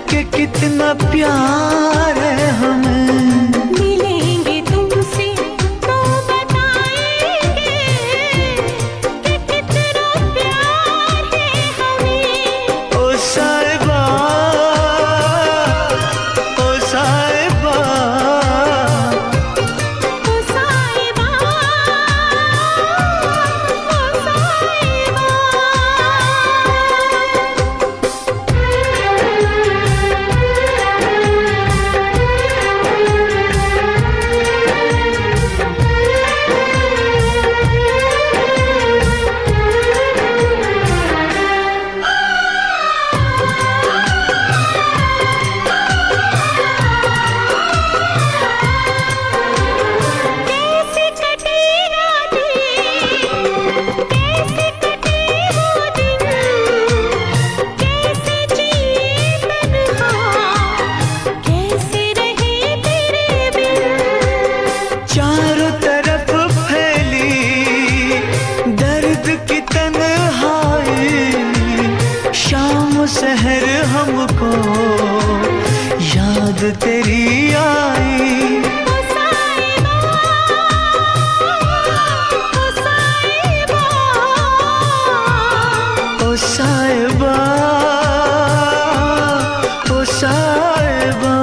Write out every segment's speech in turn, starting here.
कि कितना प्यार है हमें। मिलेंगे तुमसे तो बताएंगे कि कितना प्यार है हमें। ओ साहिबा, ओ साहिबा, ओ साहिबा, ओ साहिबा। कैसे कटे रातें, कैसे कटे वो दिन, कैसे जिए तन्हा, कैसे रहे तेरे बिन। चारों तरफ फैली दर्द की तन्हाई, शाम सहर हमको याद तेरी आई। ओ साहिबा, ओ साहिबा, ओ साहिबा, ओ साहिबा।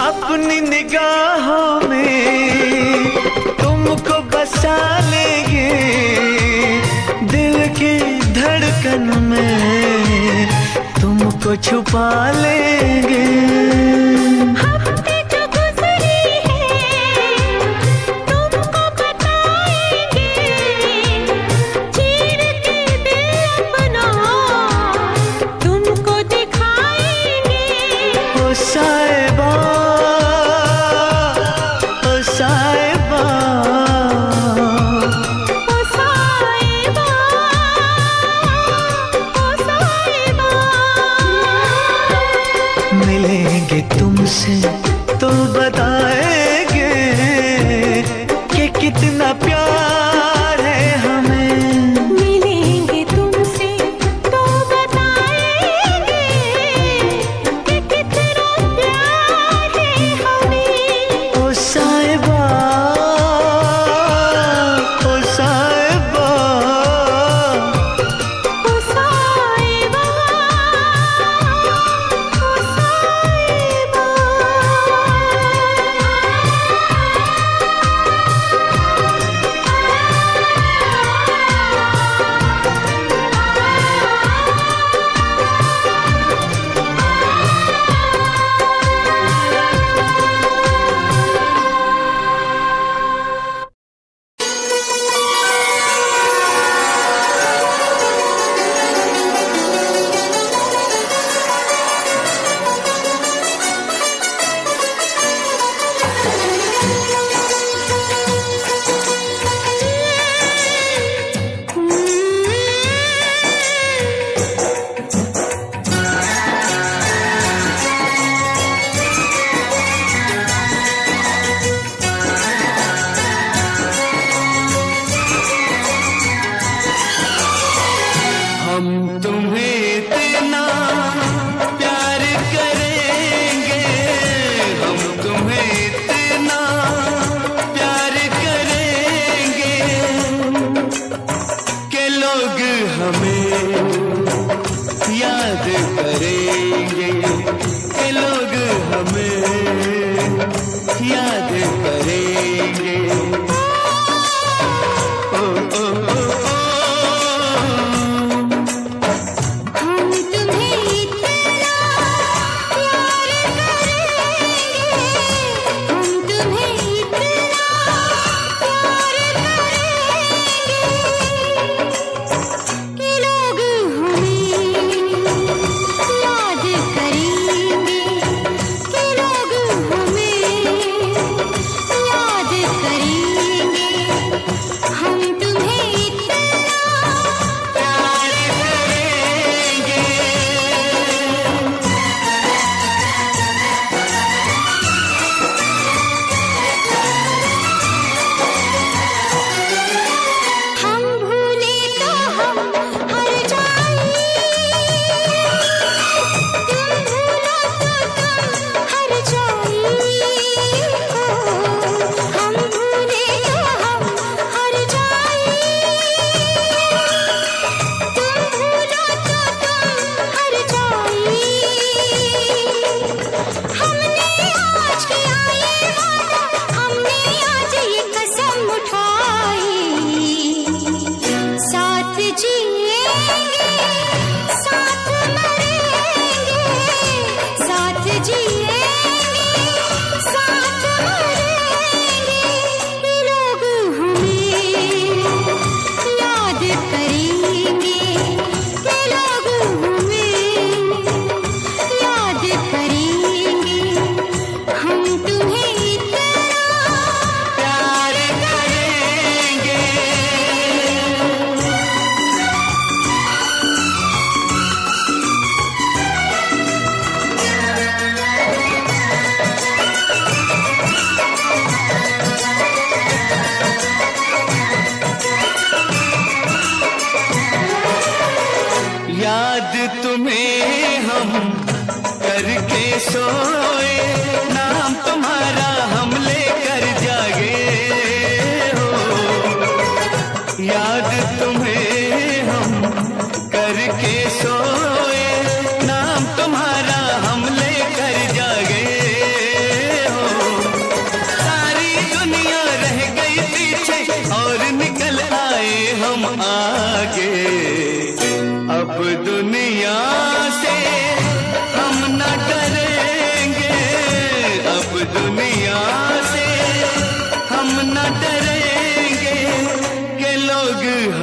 अपनी निगाहों में तुमको बसा लेंगे, दिल की धड़कन में तुमको छुपा लेंगे। हफ्ते जो गुजरे हैं तुमको बताएंगे, चीर के दिल अपना तुमको दिखाएंगे। ओ साहिबा, ओ साहिबा, ओ साहिबा, ओ साहिबा। मिलेंगे तुमसे तो बताएंगे कि कितना प्यार है हमें। मिलेंगे तुमसे तो बताएंगे कि कितना प्यार है हमें। ओ साहिबा, ओ साहिबा, ओ साहिबा, ओ साहिबा। याद करेंगे। ओ, ओ, ओ, ओ, हम तुम्हें इतना प्यार करेंगे, हम तुम्हें इतना प्यार करेंगे कि लोग हमें याद करेंगे, कि लोग हमें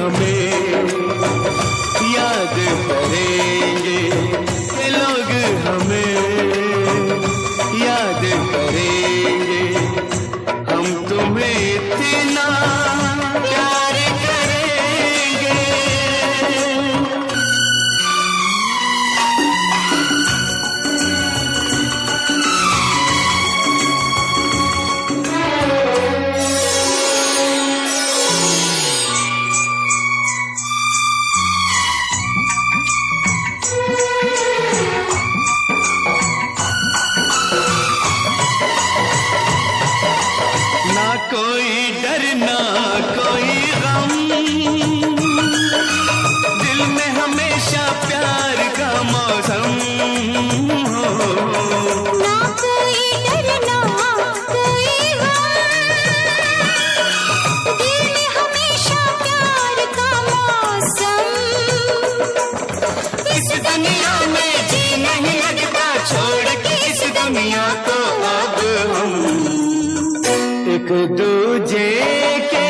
हमें याद करेंगे, ये लोग हमें याद करेंगे, हम तुम्हें इतना प्यार करेंगे। ना कोई डर ना कोई गम, दिल में हमेशा प्यार का मौसम हो। ना कोई डर ना कोई गम, दिल में हमेशा प्यार का मौसम। इस दुनिया में जी नहीं लगता, छोड़ के इस दुनिया को अब हम एक दूजे के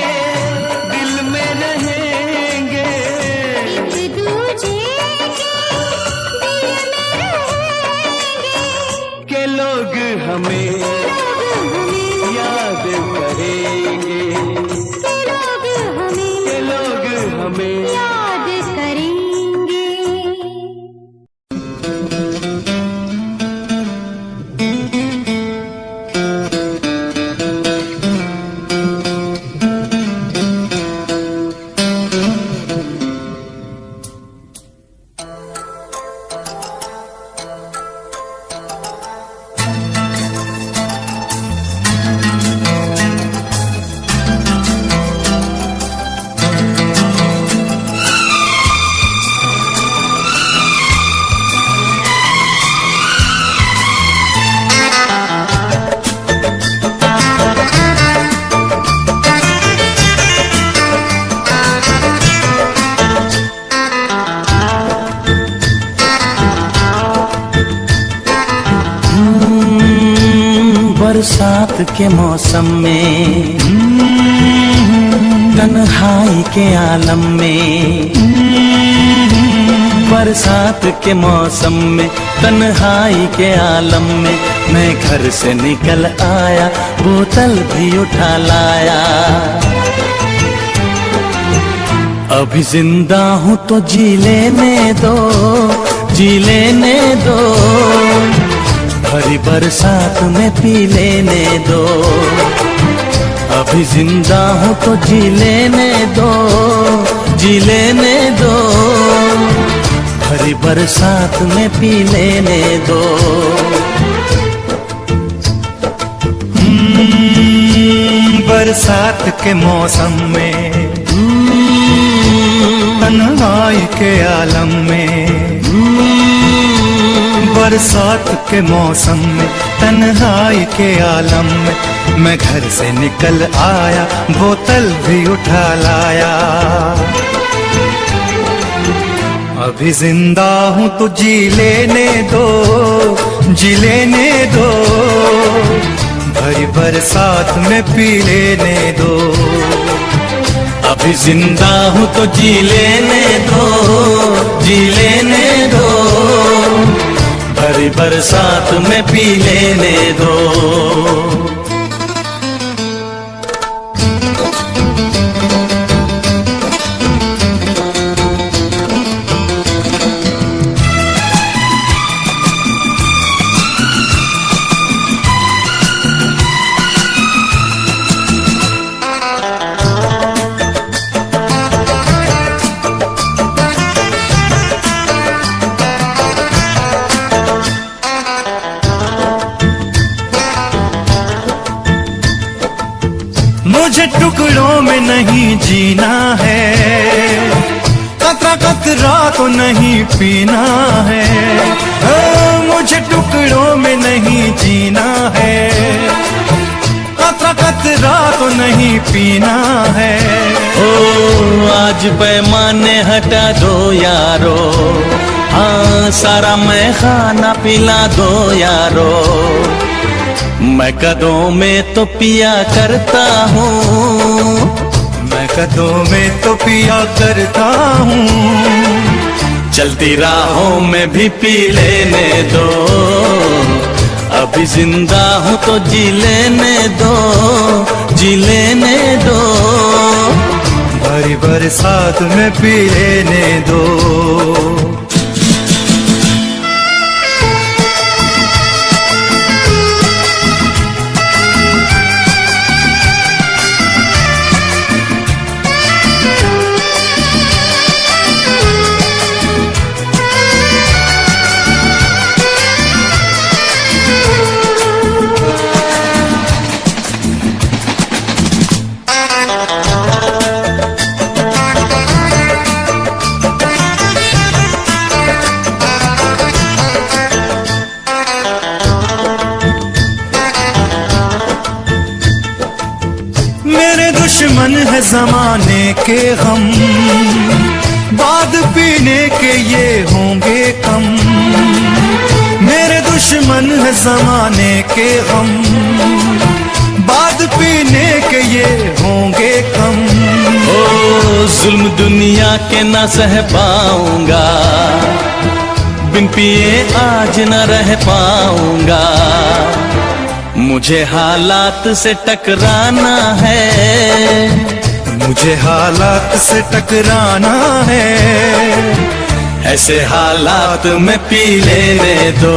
दिल में रहेंगे, एक दूजे के दिल में रहेंगे, के लोग हमें याद करेंगे, के लोग हमें याद करेंगे। बरसात के मौसम में, तन्हाई के आलम में, बरसात के मौसम में, तन्हाई के आलम में, मैं घर से निकल आया, बोतल भी उठा लाया। अभी जिंदा हूँ तो जी लेने दो, जी लेने दो, भरी बरसात में पी लेने दो। अभी जिंदा हूँ तो जी लेने दो, जी लेने दो, भरी बरसात में पी लेने दो। बरसात के मौसम में, तन्हाई के आलम में, बरसात के मौसम में, तन्हाई के आलम में, मैं घर से निकल आया, बोतल भी उठा लाया। अभी जिंदा हूँ तो जी लेने दो, जी लेने दो, भरी बरसात में पी लेने दो। अभी जिंदा हूँ तो जी लेने दो, जी लेने दो, भरी बरसात में पी लेने दो। मुझे टुकड़ों में नहीं जीना है, कतरा कतरा तो नहीं पीना है। मुझे टुकड़ों में नहीं जीना है, कतरा कतरा तो नहीं पीना है। ओ आज पैमाने हटा दो यारो, हाँ सारा मैं खाना पिला दो यारो। मैं कदों में तो पिया करता हूँ, मैं कदों में तो पिया करता हूँ, चलती राहों में भी पी लेने दो, अभी जिंदा हूँ तो जी लेने दो, जी लेने दो। भरी बरसात में पी लेने दो। दुश्मन है जमाने के हम, बाद पीने के ये होंगे कम। मेरे दुश्मन है जमाने के हम, बाद पीने के ये होंगे कम। ओ जुल्म दुनिया के न सह पाऊंगा, बिन पिए आज न रह पाऊंगा। मुझे हालात से टकराना है, मुझे हालात से टकराना है। ऐसे हालात में पी लेने दो,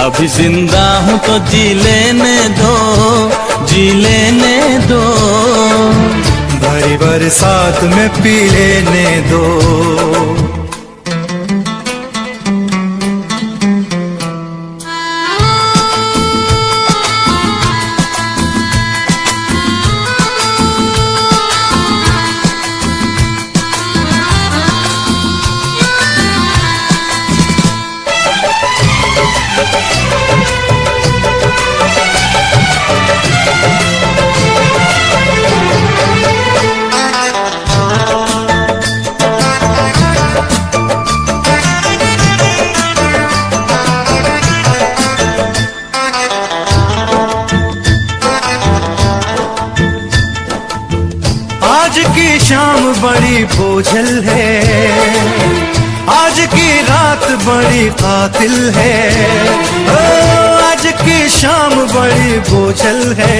अभी जिंदा हूँ तो जी लेने दो, जी लेने दो। भरी बरसात में पी लेने दो। आज की शाम बड़ी बोझल है, आज की रात बड़ी कातिल है। ओ आज की शाम बड़ी बोझल है,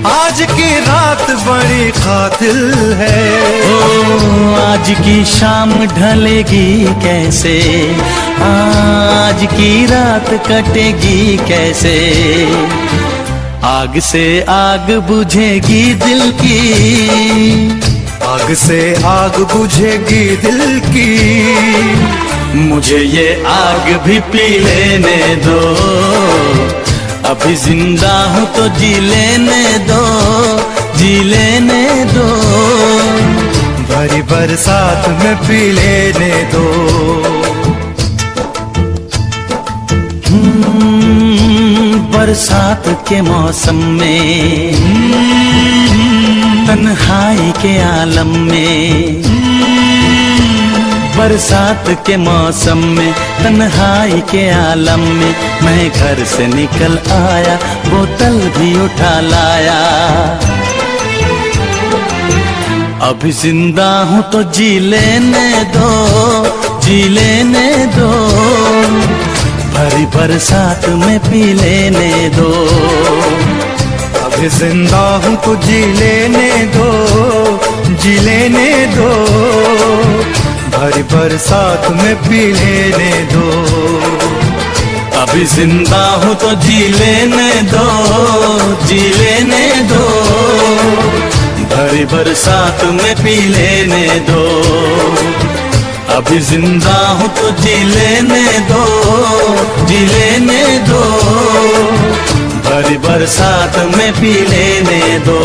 आज की रात बड़ी कातिल है। ओ आज की शाम ढलेगी कैसे, आज की रात कटेगी कैसे। आग से आग बुझेगी दिल की, आग से आग बुझेगी दिल की। मुझे ये आग भी पी लेने दो, अभी जिंदा हूँ तो जी लेने दो, जी लेने दो। भरी बरसात में पी लेने दो। बरसात के मौसम में, तन्हाई के आलम में। बरसात के मौसम में, तन्हाई के आलम में। मैं घर से निकल आया, बोतल भी उठा लाया। अभी जिंदा हूँ तो जी लेने दो, जी लेने दो। भरी बरसात में पी लेने दो, अभी जिंदा हूँ तो जी लेने दो, जी लेने दो। भरी बरसात में पी लेने दो। अभी जिंदा हूँ तो जी लेने दो, जी लेने दो। भरी बरसात में पी लेने दो। अभी जिंदा हूँ तो जी लेने दो, जी लेने दो। भरी बरसात में पी लेने दो।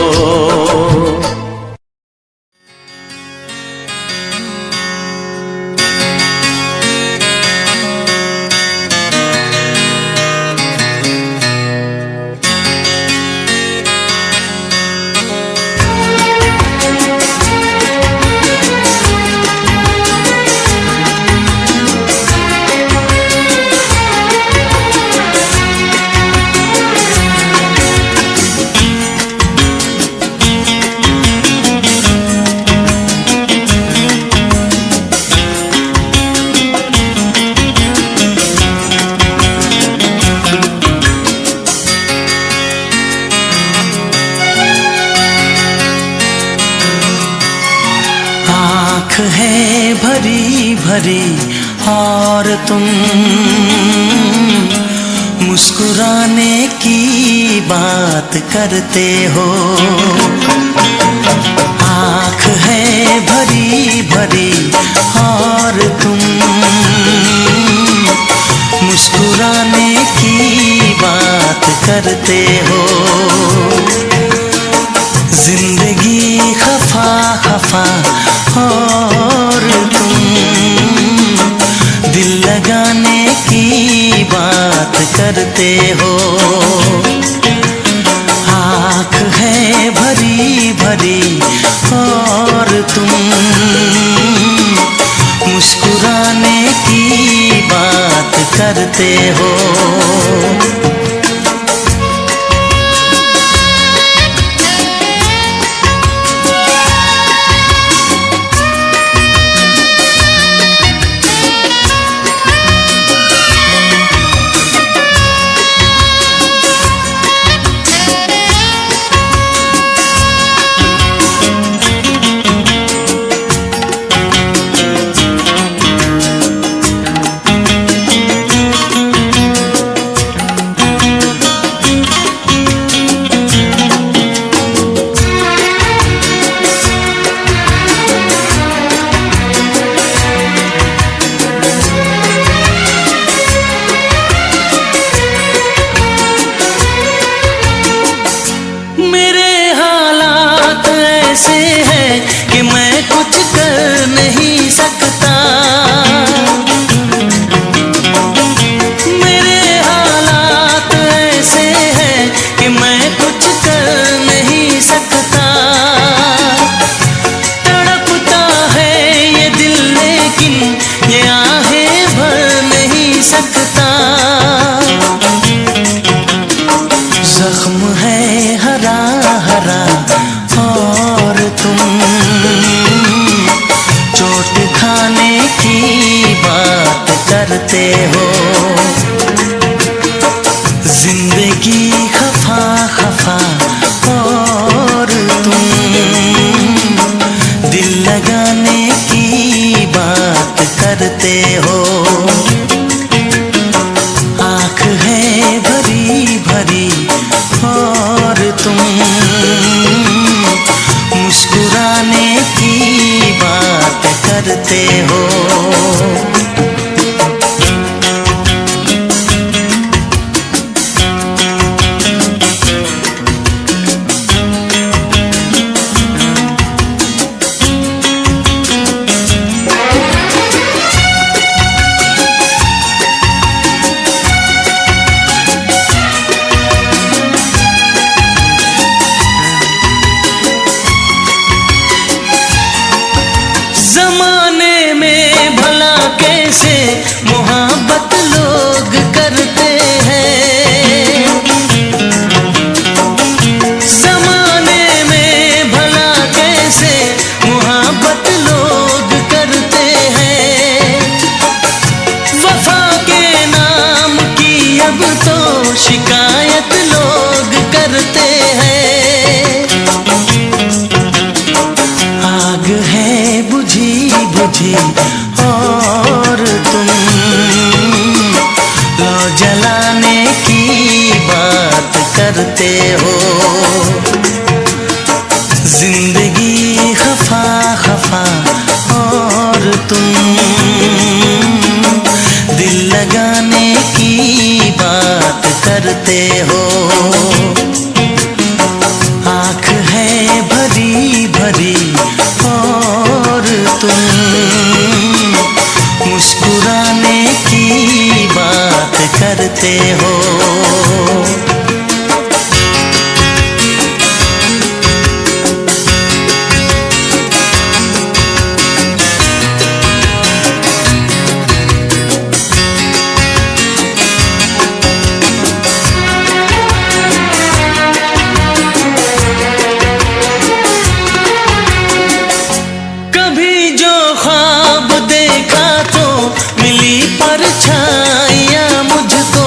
आँख है भरी भरी और तुम मुस्कुराने की बात करते हो। आँख है भरी भरी और तुम मुस्कुराने की बात करते हो। जिंदगी खफा खफा और तुम दिल लगाने की बात करते हो। आँख है भरी भरी और तुम मुस्कुराने की बात करते हो। कि मैं कुछ कर नहीं सकता। मेरे हालात ऐसे हैं कि मैं कुछ कर नहीं सकता। तड़पता है ये दिल लेकिन ये आहें भर नहीं सकता। जख्म है हरा हरा और तुम चोट खाने की बात करते हो। जिंदगी खफा खफा और तुम दिल लगाने की बात करते हो। आँख है भरी भरी और तुम मुस्कुराने की बात करते हो। जमाने में भला कैसे मोहब्बत लोग करते हैं। जमाने में भला कैसे मोहब्बत लोग करते हैं। वफा के नाम की अब तो शिकायत लोग करते हैं। आग है बुझी बुझी और तुम लो जलाने की बात करते हो। जिंदगी खफा खफा और तुम दिल लगाने की बात करते हो। आँख है भरी भरी और तुम मुस्कुराने की बात करते हो। परछाइयाँ मुझको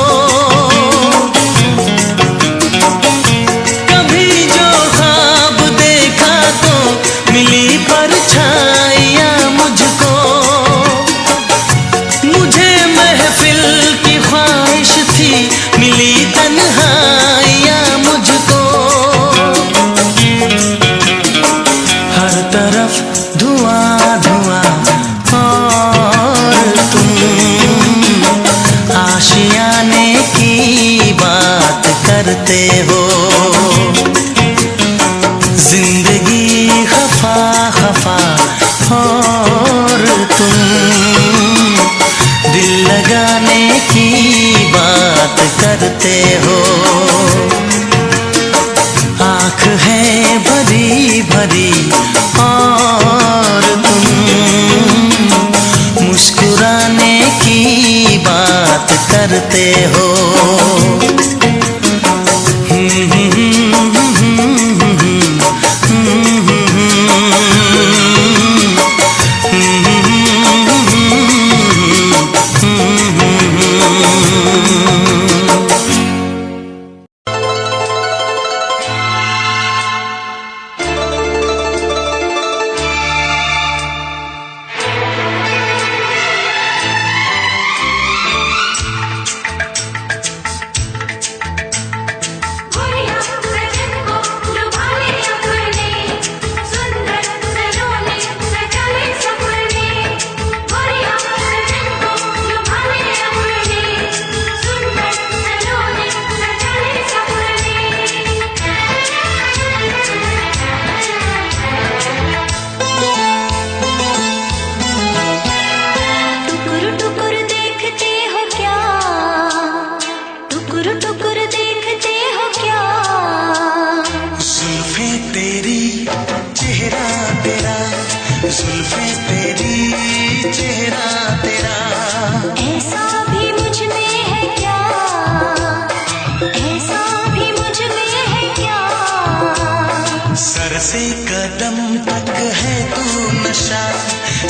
है भरी भरी और तुम मुस्कुराने की बात करते हो।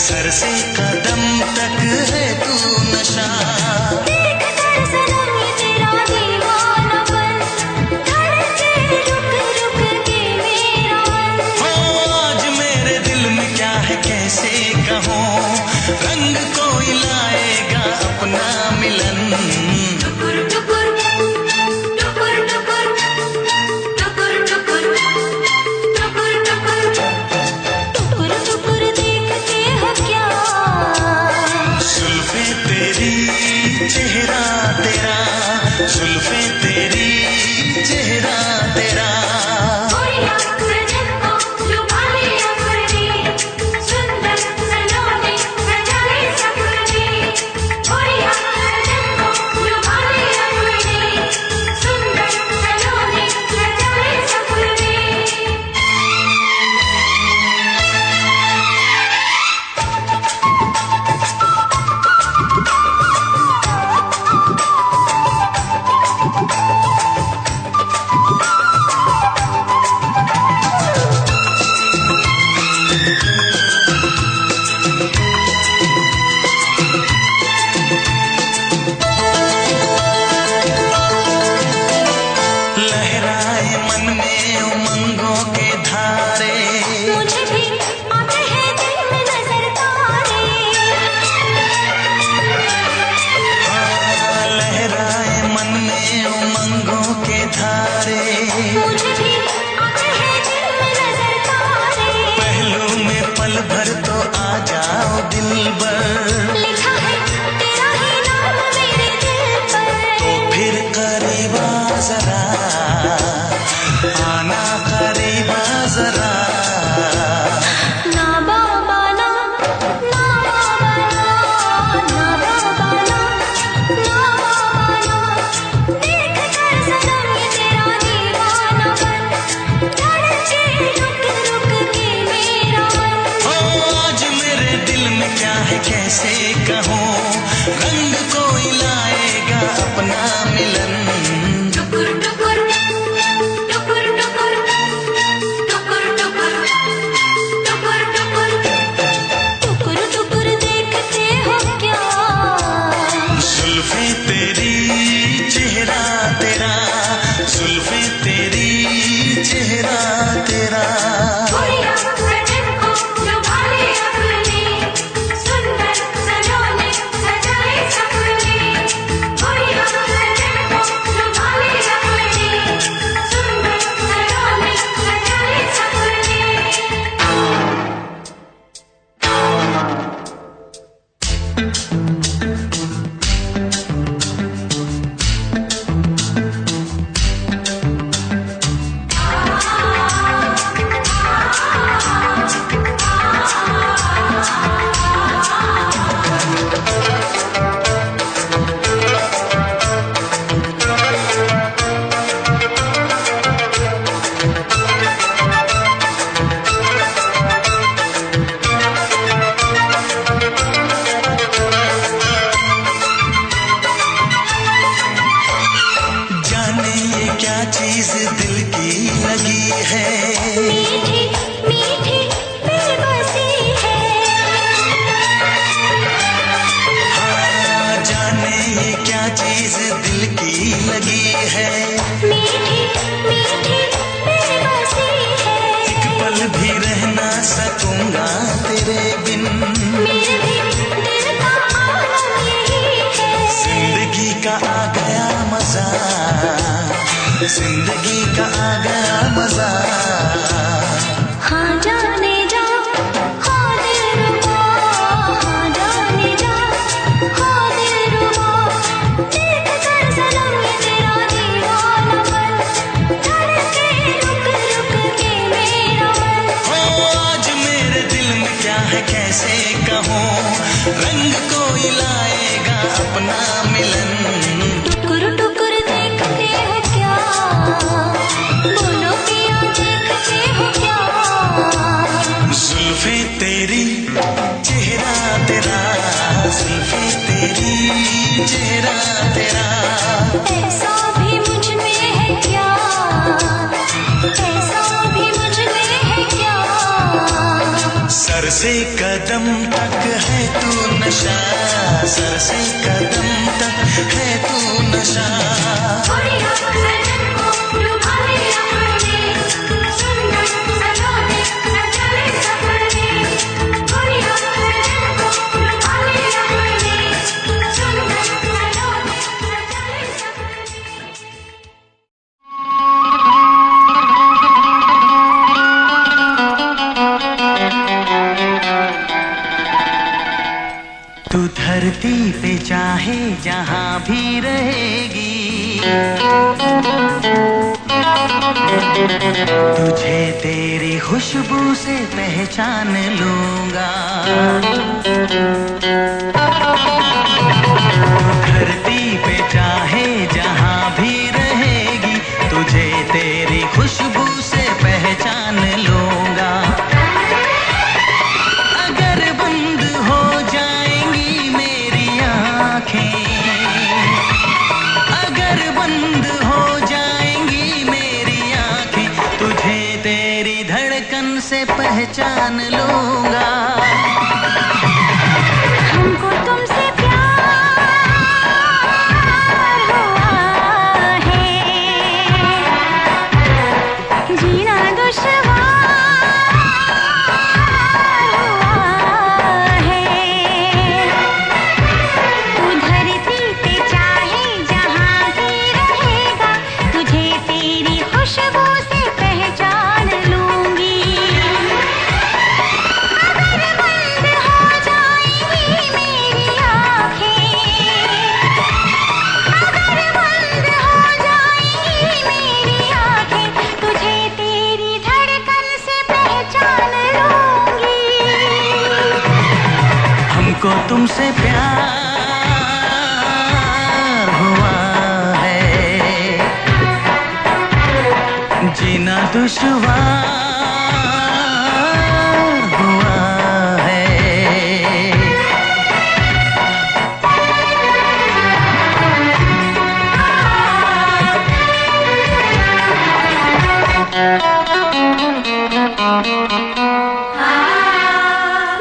सर से कदम तक है तू नशा। देख कर सनम ये तेरा दीवानापन, धड़के रुक रुक के मेरा मन। हो आज मेरे दिल में क्या है कैसे कहूँ, रंग कोई लाएगा अपना मिलन। टुकुर टुकुर टुकुर टुकुर टुकुर टुकुर टुकुर टुकुर टुकुर देखते हो क्या, जुल्फे तेरी है, मीठी मीठी बेबसी है। हाँ जाने ये क्या चीज दिल की लगी है, मीठी मीठी बेबसी है। एक पल भी रह ना सकूंगा तेरे बिन, मेरे भी दिल का आलम यही है। जिंदगी का आ गया मजा, जिंदगी का आ गया मजा। हाँ जाने जा, हाँ दिलरुबा, हाँ जाने जा, हाँ दिलरुबा। देख कर सनम ये तेरा दीवानापन, धड़के रुक रुक के मेरा मन। हो आज मेरे दिल में क्या है कैसे कहूँ, रंग कोई लाएगा अपना मिलन। टुकुर टुकुर देखते हो क्या, बोलो पिया देखते हो क्या। जुल्फे तेरी चेहरा तेरा, जुल्फे तेरी चेहरा तेरा। ऐसा भी मुझ में है क्या, ऐसा भी मुझ में है क्या। सर से कदम तक है तू नशा, सर से कदम तक है तू नशा। बढ़िया सजन को लुभा लिया हमने, सुंदर सलोने न चले सफर में। बढ़िया सजन को लुभा लिया हमने, सुंदर सलोने न चले सफर में। तू धरती पे चाहे जहाँ भी रहेगी, तुझे तेरी खुशबू से पहचान लूंगा। धरती पे चाहे जहाँ भी रहेगी, तुझे तेरी खुशबू से पहचान लूंगा। अगर बंद हो जाएंगी मेरी आँखें, अगर बंद हो जाएंगी मेरी आँखें, तुझे तेरी धड़कन से पहचान लूंगा। हमको तुमसे प्यार हुआ है, जीना दुश्वार हुआ है। तू धरती पे चाहे जहाँ भी रहेगा, तुझे तेरी खुशबू से पहचान लूंगी। अगर बंद हो जाएंगी मेरी आँखें, अगर बंद हो जाएंगी मेरी आँखें, तुझे तेरी धड़कन से पहचान लूंगी। हमको तुमसे प्यार हुआ है, जीना दुश्वार हुआ है।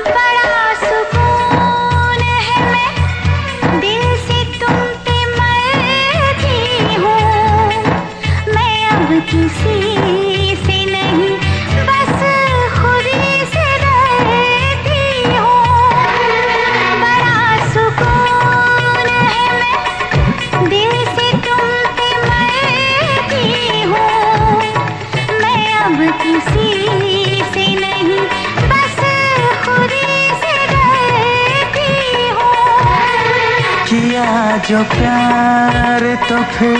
बड़ा सुकून है, मैं दिल से तुम पे मरती हूँ। मैं अब किसी से नहीं, बस खुद ही से डरती हूँ। बड़ा सुकून है, मैं दिल से तुम पे मरती हूँ। मैं अब किसी से नहीं, बस खुद ही से डरती हूँ। किया जो प्यार तो फिर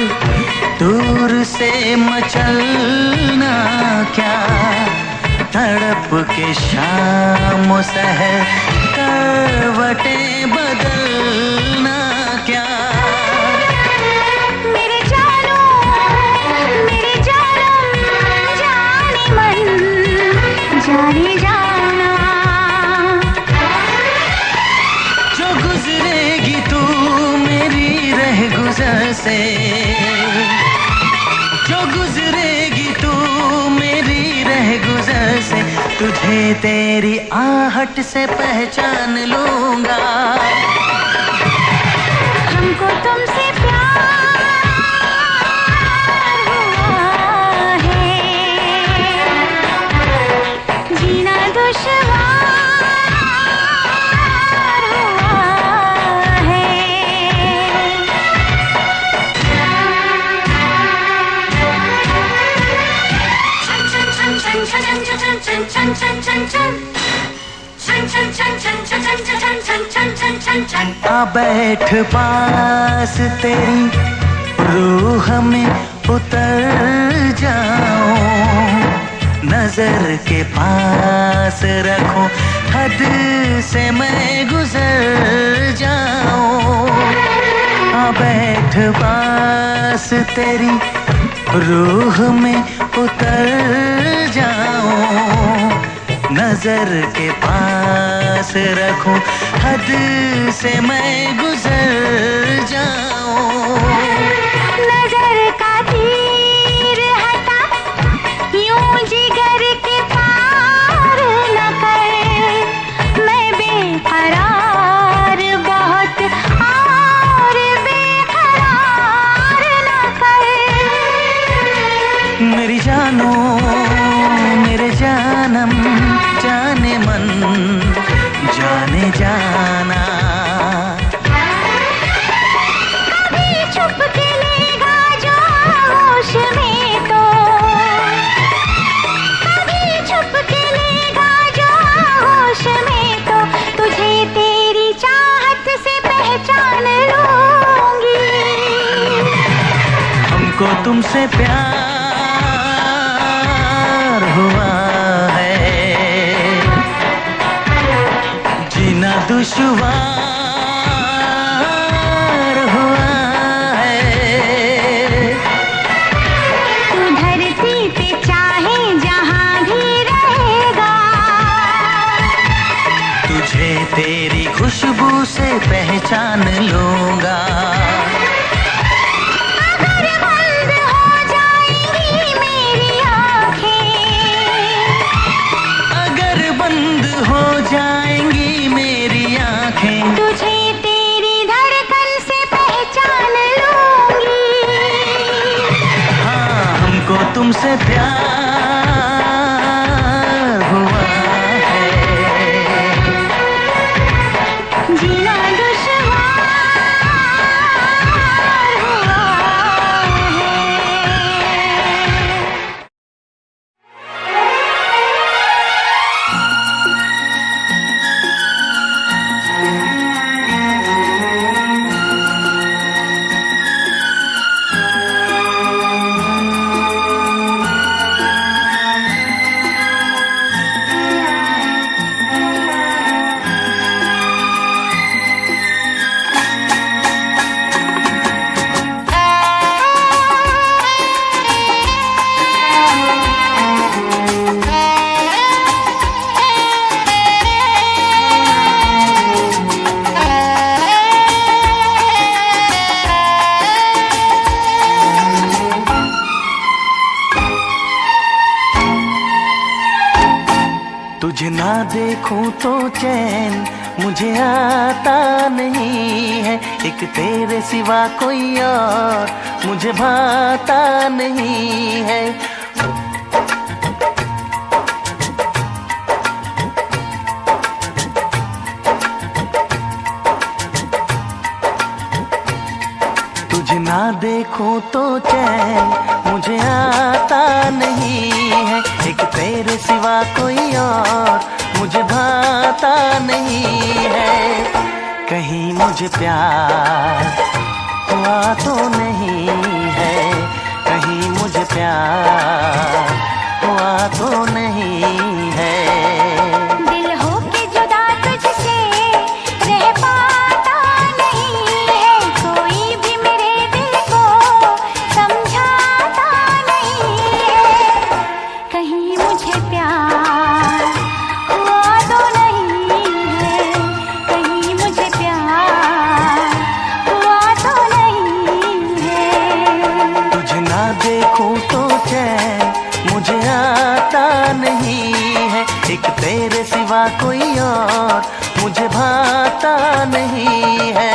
दूर से मचलना क्या, तड़प के शाम सहर करवटें बदलना क्या। मेरे जानू जाने मन जाने जाना। जो गुजरेगी तू मेरी रह गुजर से, जो गुजरेगी तू मेरी तेरी आहट से पहचान लूंगा। हमको तुमसे प्यार हुआ है, जीना दुश्वार हुआ है। आ बैठ पास तेरी रूह में उतर जाऊं, नजर के पास रखो हद से मैं गुजर जाऊं। आ बैठ पास तेरी रूह में उतर जाऊं, नजर के पास रखूं हद से मैं गुजर जाऊं। नजर का तीर हटा यूं जिगर के पार न कर, मैं बेकरार बहुत और बेकरार न कर। मेरी जानो मेरे जानम जाने मन जाने जाना, कभी छुप के लेगा जो होश में तो, कभी छुप के लेगा जो होश में तो, तुझे तेरी चाहत से पहचान लूंगी। हमको तुमसे प्यार हुआ है, जीना दुश्वार हुआ है। तू धरती पे चाहे जहां भी रहेगा, तुझे तेरी खुशबू से पहचान लूंगा। अगर बंद हो जाएंगी मेरी आँखें, अगर बंद हो जाएंगी मेरी आंखें, तुझे तेरी धड़कन से पहचान लूंगी। हाँ हमको तुमसे प्यार हुआ है, जीना दुश्वार हुआ है। तुझे ना देखूं तो चैन मुझे आता नहीं है, एक तेरे सिवा कोई और मुझे भाता नहीं है। तुझे ना देखूं तो चैन मुझे आता नहीं है, एक तेरे सिवा कोई और मुझे भाता नहीं है। कहीं मुझे प्यार हुआ तो नहीं है, कहीं मुझे प्यार हुआ तो नहीं है। दिल हो के जुदा तुझसे रह पाता नहीं है, कोई भी मेरे दिल को समझाता नहीं है। कहीं मुझे प्यार हुआ तो नहीं है, कहीं मुझे प्यार हुआ तो नहीं है। तुझे ना देखूं तो चैन मुझे आता नहीं है, है, एक तेरे सिवा कोई और मुझे भाता नहीं है।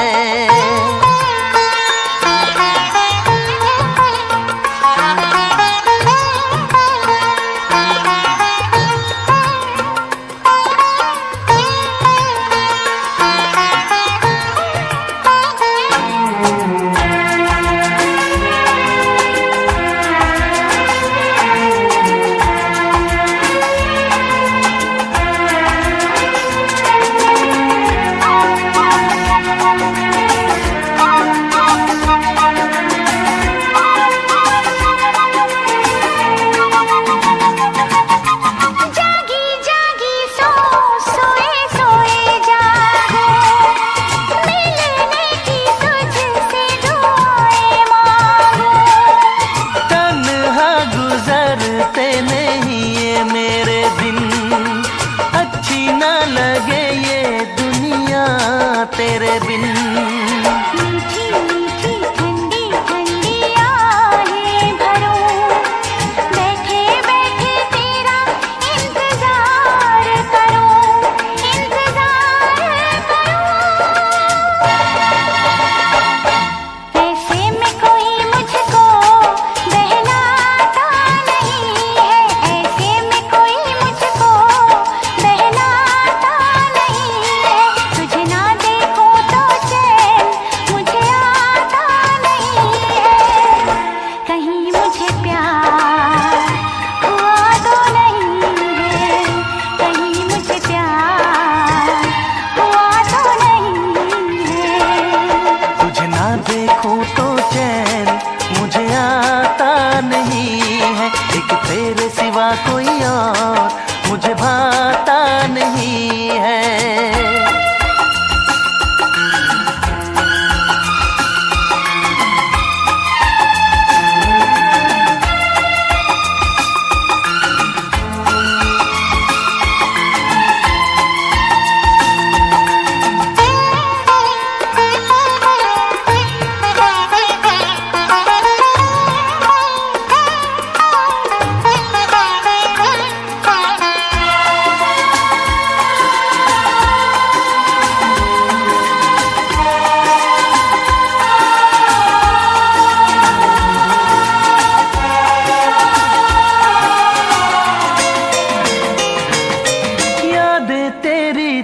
तेरे बिन मीठी मीठी ठंडी ठंडी आहें भरूं, बैठे बैठे तेरा इंतजार करूं, इंतजार करूं। ऐसे में कोई मुझको बहलाता नहीं है, ऐसे में कोई मुझको बहलाता नहीं है। तुझे ना देखूं तो चैन मुझे आता नहीं है, कहीं मुझे प्यार हुआ तो नहीं है, कहीं मुझे प्यार हुआ तो नहीं है। तुझे ना देखूं तो चैन मुझे आता नहीं है, एक तेरे सिवा कोई और मुझे भाता नहीं है।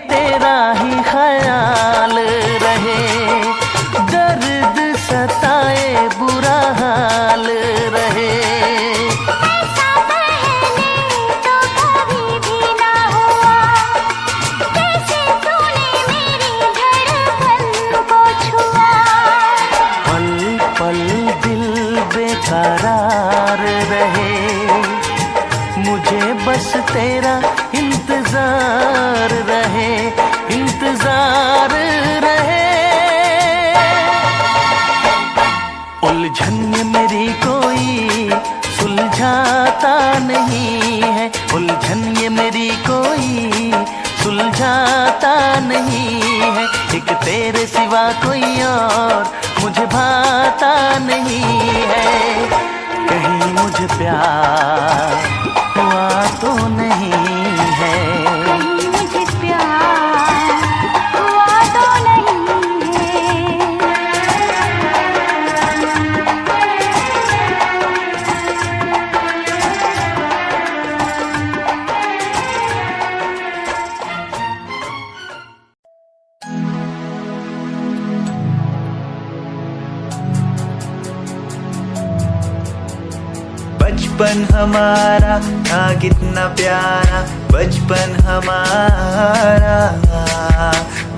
तेरा ही ख्याल रहे, दर्द सताए बुरा हाल रहे। ऐसा पहले तो कभी भी ना हुआ, कैसे तूने मेरी धड़कन को छुआ। पल पल दिल बेकरार रहे, मुझे बस तेरा इंतजार रहे, इंतजार रहे। उलझन ये मेरी कोई सुलझाता नहीं है, उलझन ये मेरी कोई सुलझाता नहीं है, एक तेरे सिवा कोई और मुझे भाता नहीं है। कहीं मुझे प्यार हुआ तो नहीं है, कहीं मुझे प्यार हुआ तो नहीं है। बचपन हमारा था कितना प्यारा, बचपन हमारा,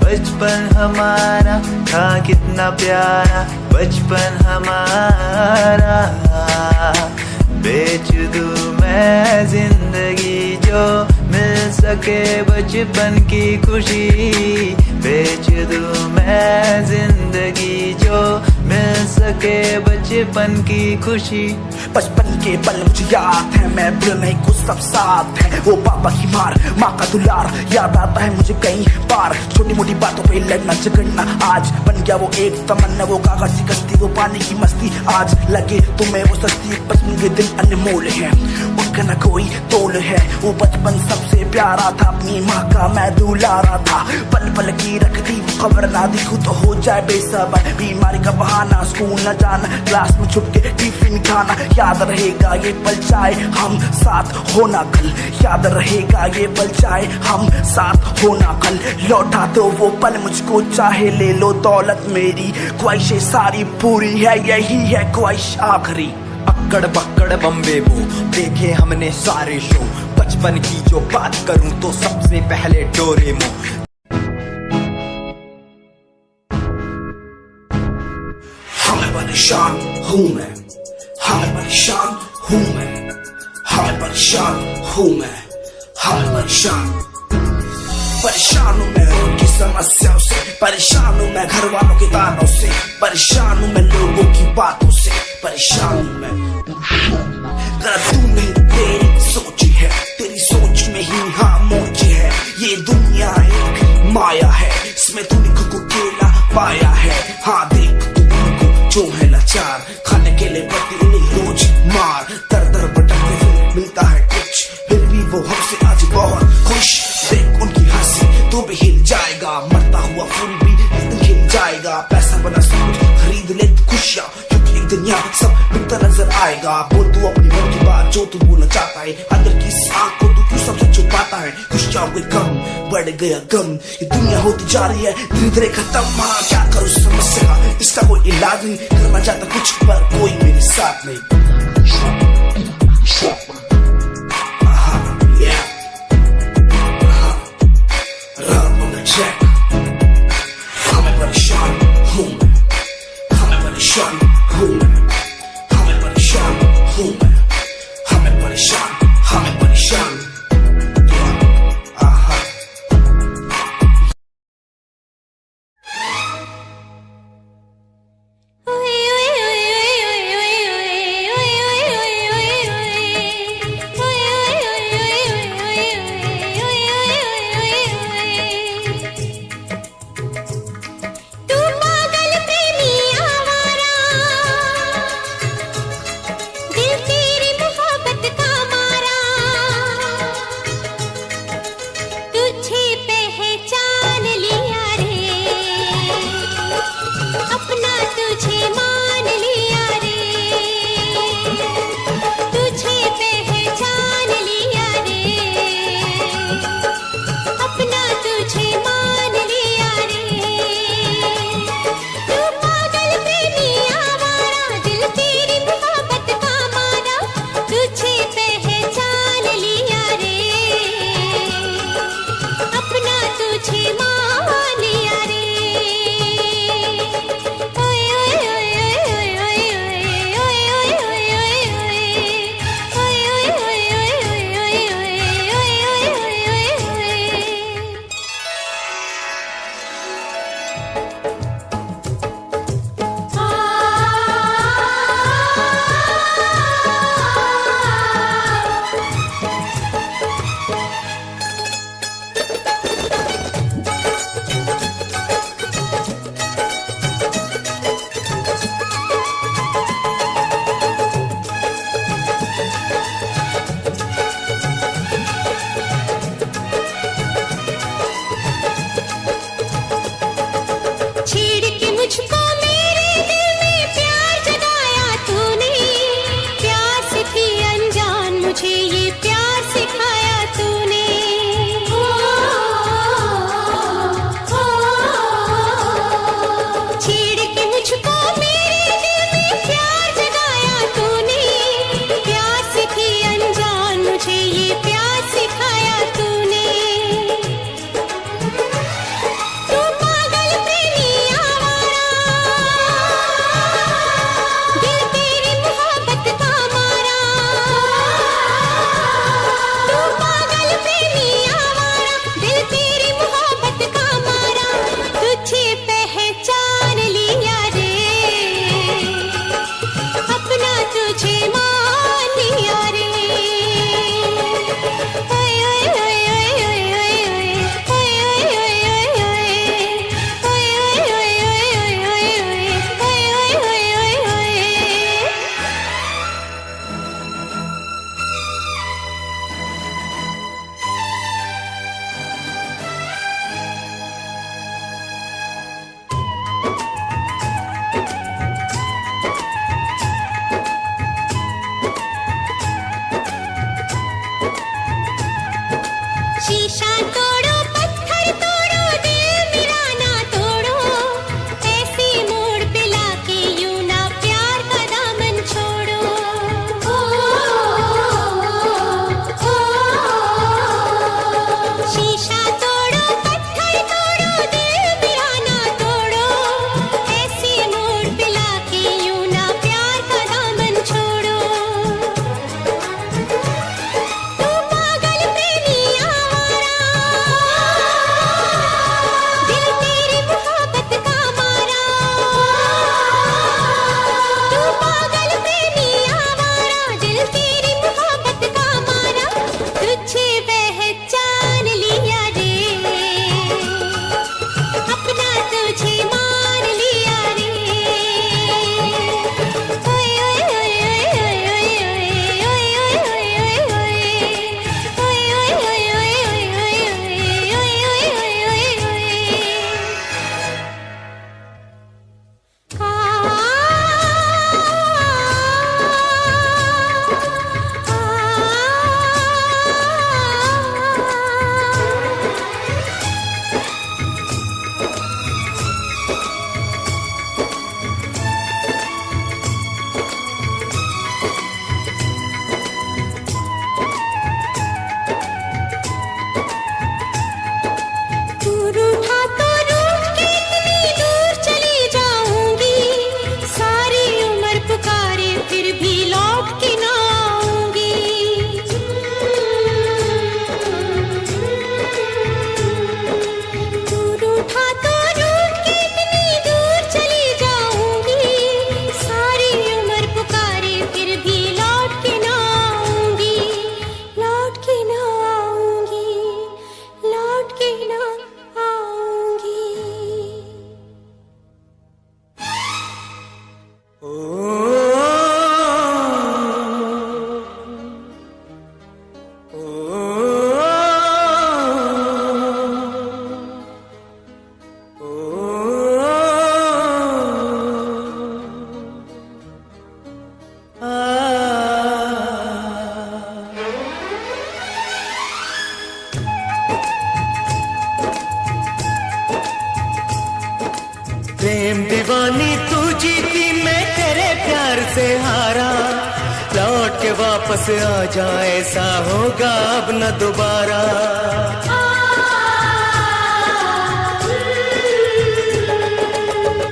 बचपन हमारा था कितना प्यारा, बचपन हमारा। बेच दूं मैं जिंदगी जो मिल सके बचपन की खुशी, बेच दूं मैं जिंदगी जो मिल सके बचपन की खुशी। बचपन के पल मुझे याद है, मैं भूल नहीं कुछ सब साथ है। वो पापा की मार, माँ का दुलार याद आता है मुझे कई बार। छोटी मोटी बातों पे लड़ना झगड़ना आज बन गया वो एक तमन्ना, वो कागज की कश्ती, वो पानी की मस्ती। आज लगे तुम्हें वो सस्ती, बचपन के दिन अनमोल है, उनका न कोई तोल है। वो बचपन सबसे प्यारा था, अपनी माँ का मैं दुलारा था। पल पल की रखती खबर ना दिखूं तो हो जाए बेसबर, बीमारी का बहाना, स्कूल न जाना, क्लास में छुप के टिफिन खाना। याद रहेगा ये पल चाहे हम साथ होना कल, याद रहेगा ये पल चाहे हम साथ होना कल। लौटा तो वो पल मुझको चाहे ले लो दौलत मेरी, ख्वाहिशें सारी पूरी है, यही है ख्वाहिश आखिरी। अक्कड़ बक्कड़ बम्बे वो देखे हमने सारे शो, बचपन की जो बात करूं तो सबसे पहले डोरेमोन। हाँ मैं परेशान हूँ मैं, हाँ मैं परेशान हूँ मैं, हाँ मैं परेशान हूँ मैं, हाँ मैं परेशान हूँ मैं उनकी समस्याओं से, परेशान हूँ मैं घर वालों के तानों से, परेशान हूँ मैं लोगों की बातों से, परेशान हूँ मैं। जरा तू नहीं तेरी सोच है, तेरी सोच में ही हाँ मोच है। ये दुनिया एक माया है, इसमें तूने खुद को अकेला पाया है। हाँ देख तू उनको जो है लाचार, खाने के लिए पड़ती उन्हें रोज मार। दर दर भटकते फिर मिलता है कुछ, फिर भी वो हमसे आज बहुत खुश। देख उनकी हंसी तो भी हिल जाएगा, मरता हुआ फूल भी एक दिन खिल जाएगा। पैसा बना सब कुछ खरीद ले खुशियाँ, क्योंकि एक दिन यहाँ सब बिकता नजर आएगा। बोल तू अपनी मन की बात जो तू बोलना चाहता है, अंदर की इस आँख को तू क्यों सबसे छुपाता है। खुशियाँ हुए कम, बढ़ गया गम, ये दुनिया होती जा रही है धीरे धीरे खत्म। हाँ क्या करूँ समस्या का, इसका कोई इलाज नहीं, करना चाहता कुछ पर कोई मेरे साथ नहीं। से हारा, लौट के वापस आ जाए, ऐसा होगा अब न दोबारा।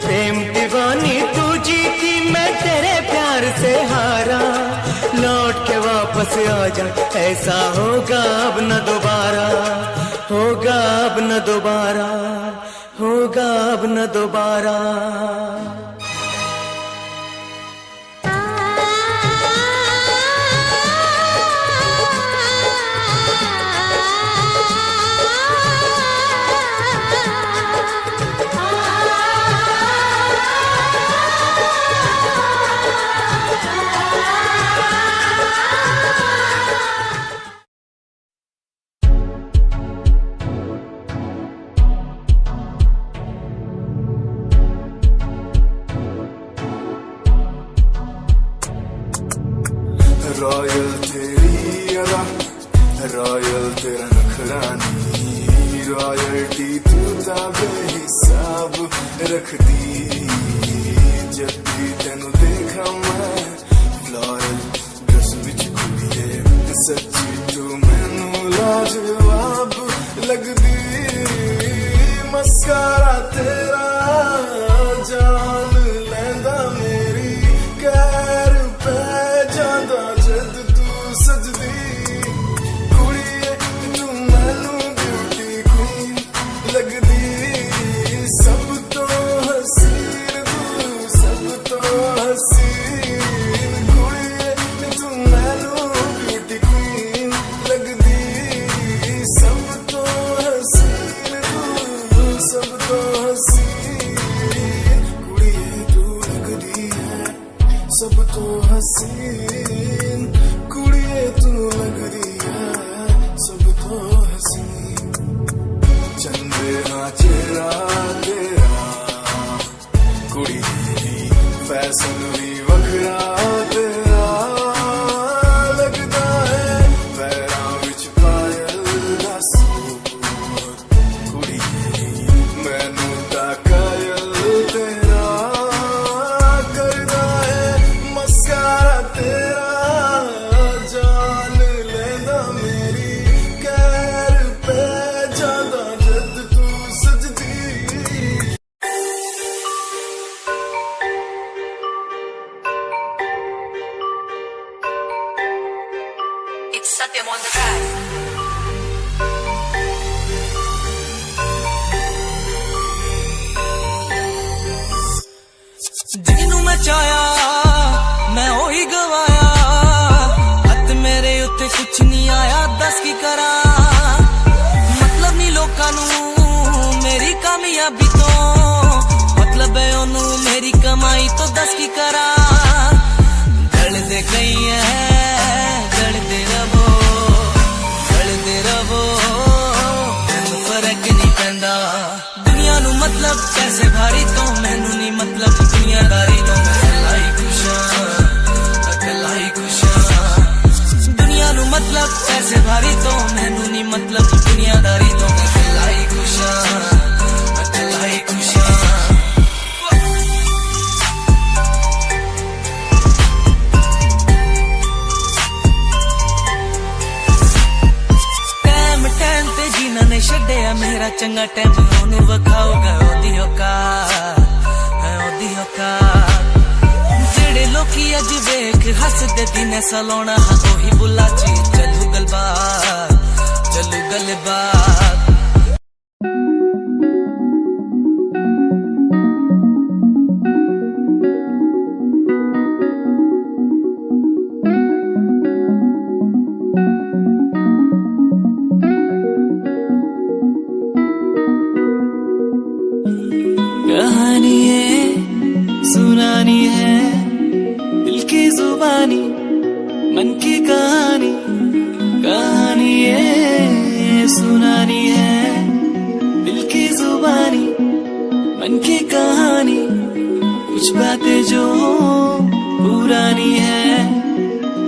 प्रेम दीवानी तू जीती, मैं तेरे प्यार से हारा, लौट के वापस आ जा, ऐसा होगा अब न दोबारा, होगा अब न दोबारा, होगा अब न दोबारा। रॉयल तेरी अदा, रॉयल तेरा नखरानी, रॉयल्टी तू बेहिसाब रख दी। जब भी तेनू देखा मैं फ्लोरल ड्रेस विच कुड़िए, सच्ची तू मैनू लाजवाब लगदी। मस्कारा तेरा जान लैंदा मेरी, कैर पे जांदा जद तू सजदी। कुड़िए तू मैनू ब्यूटी क्वीन लगदी, सब तो हसीन तू, सब तो हसीन। कुड़िए तू मैनू ब्यूटी क्वीन लगदी, सब तो हसीन तू, सब तो हसीन। कुड़िए तू लगदी है सब तो हसीन, कुड़िए तू लगदी है सब तो हसीन। चंदे हाँ चेहरा तेरा, कुड़ी फैशन भी वखरा तेरा लगदा है। पैरां विच पायल दा सूट, कुड़ी मैनू ता कायल तेरा करदा है। मस्कारा तेरा जान लेंदा मेरी, कैर पे जांदा जद तू सजदी। It's Satyam on the track. ਜਿਹਨੂੰ ਮੈਂ ਚਾਹਿਆ ਮੈਂ ਉਹੀ ਗਵਾਇਆ, ਹੱਥ ਮੇਰੇ ਉੱਤੇ ਕੁਛ ਨਹੀਂ ਆਇਆ, ਦੱਸ ਕੀ ਕਰਾਂ। ਮਤਲਬ ਨਹੀਂ ਲੋਕਾਂ ਨੂੰ ਮੇਰੀ ਕਾਮਯਾਬੀ ਤੋਂ, ਮਤਲਬ ਹੈ ਉਹਨੂੰ ਮੇਰੀ ਕਮਾਈ ਤੋਂ, ਦੱਸ ਕੀ ਕਰਾਂ। ढलदे गई है ढलदे रवो, ढलदे रवो, मैनू फर्क नहीं पैंदा। दुनिया नू मतलब पैसे भारी तो, मैनू नहीं मतलब दुनियादारी तो। मैं अकेला ही खुश हां, अकेला ही खुश हां। दुनिया नू मतलब पैसे भारी तो, मैनू नहीं मतलब दुनियादारी तो। मैं अकेला ही खुश हां, अकेला ही खुश हां। ਟਾਈਮ ਤੇ ਜਿਨ੍ਹਾਂ ਨੇ ਛੱਡਿਆ ਮੇਰਾ ਚੰਗਾ ਟਾਈਮ, ਉਹਨੂੰ ਵਿਖਾਊਗਾ ਉਹਦੀ ਔਕਾਤ, ਉਹਦੀ ਔਕਾਤ। ਜਿਹੜੇ ਲੋਕੀ ਅੱਜ ਵੇਖ ਹੱਸਦੇ ਦਿਨੇ ਸਲਾਉਣਾ, ਉਹੀ ਬੁੱਲਾ ਚ ਚੱਲੂ ਗੱਲਬਾਤ, ਚੱਲੂ ਗੱਲਬਾਤ। कहानी है सुनानी है, दिल की जुबानी मन की कहानी। कहानी है सुनानी है, दिल की जुबानी मन की कहानी। कुछ बातें जो पुरानी है,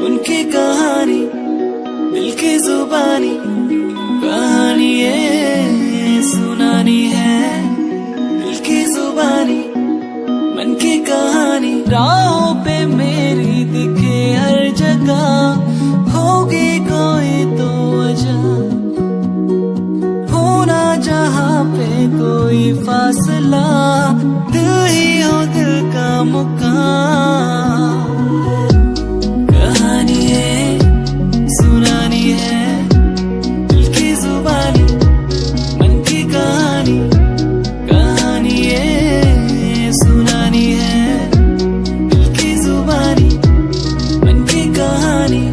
उनकी कहानी दिल की जुबानी। कहानी है सुनानी है, दिल की जुबानी मन की कहानी। राहों पे मेरी कोई फासला, दिल ही हो दिल का मुकाम। कहानी है सुनानी है, दिल की जुबानी मन की कहानी। कहानी है सुनानी है, दिल की जुबानी मन की कहानी।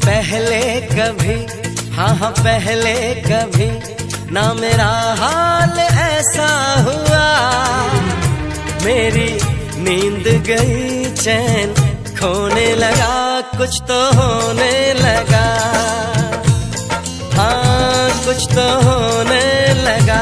पहले कभी, हाँ हाँ पहले कभी ना मेरा हाल ऐसा हुआ। मेरी नींद गई चैन खोने लगा, कुछ तो होने लगा। हाँ कुछ तो होने लगा।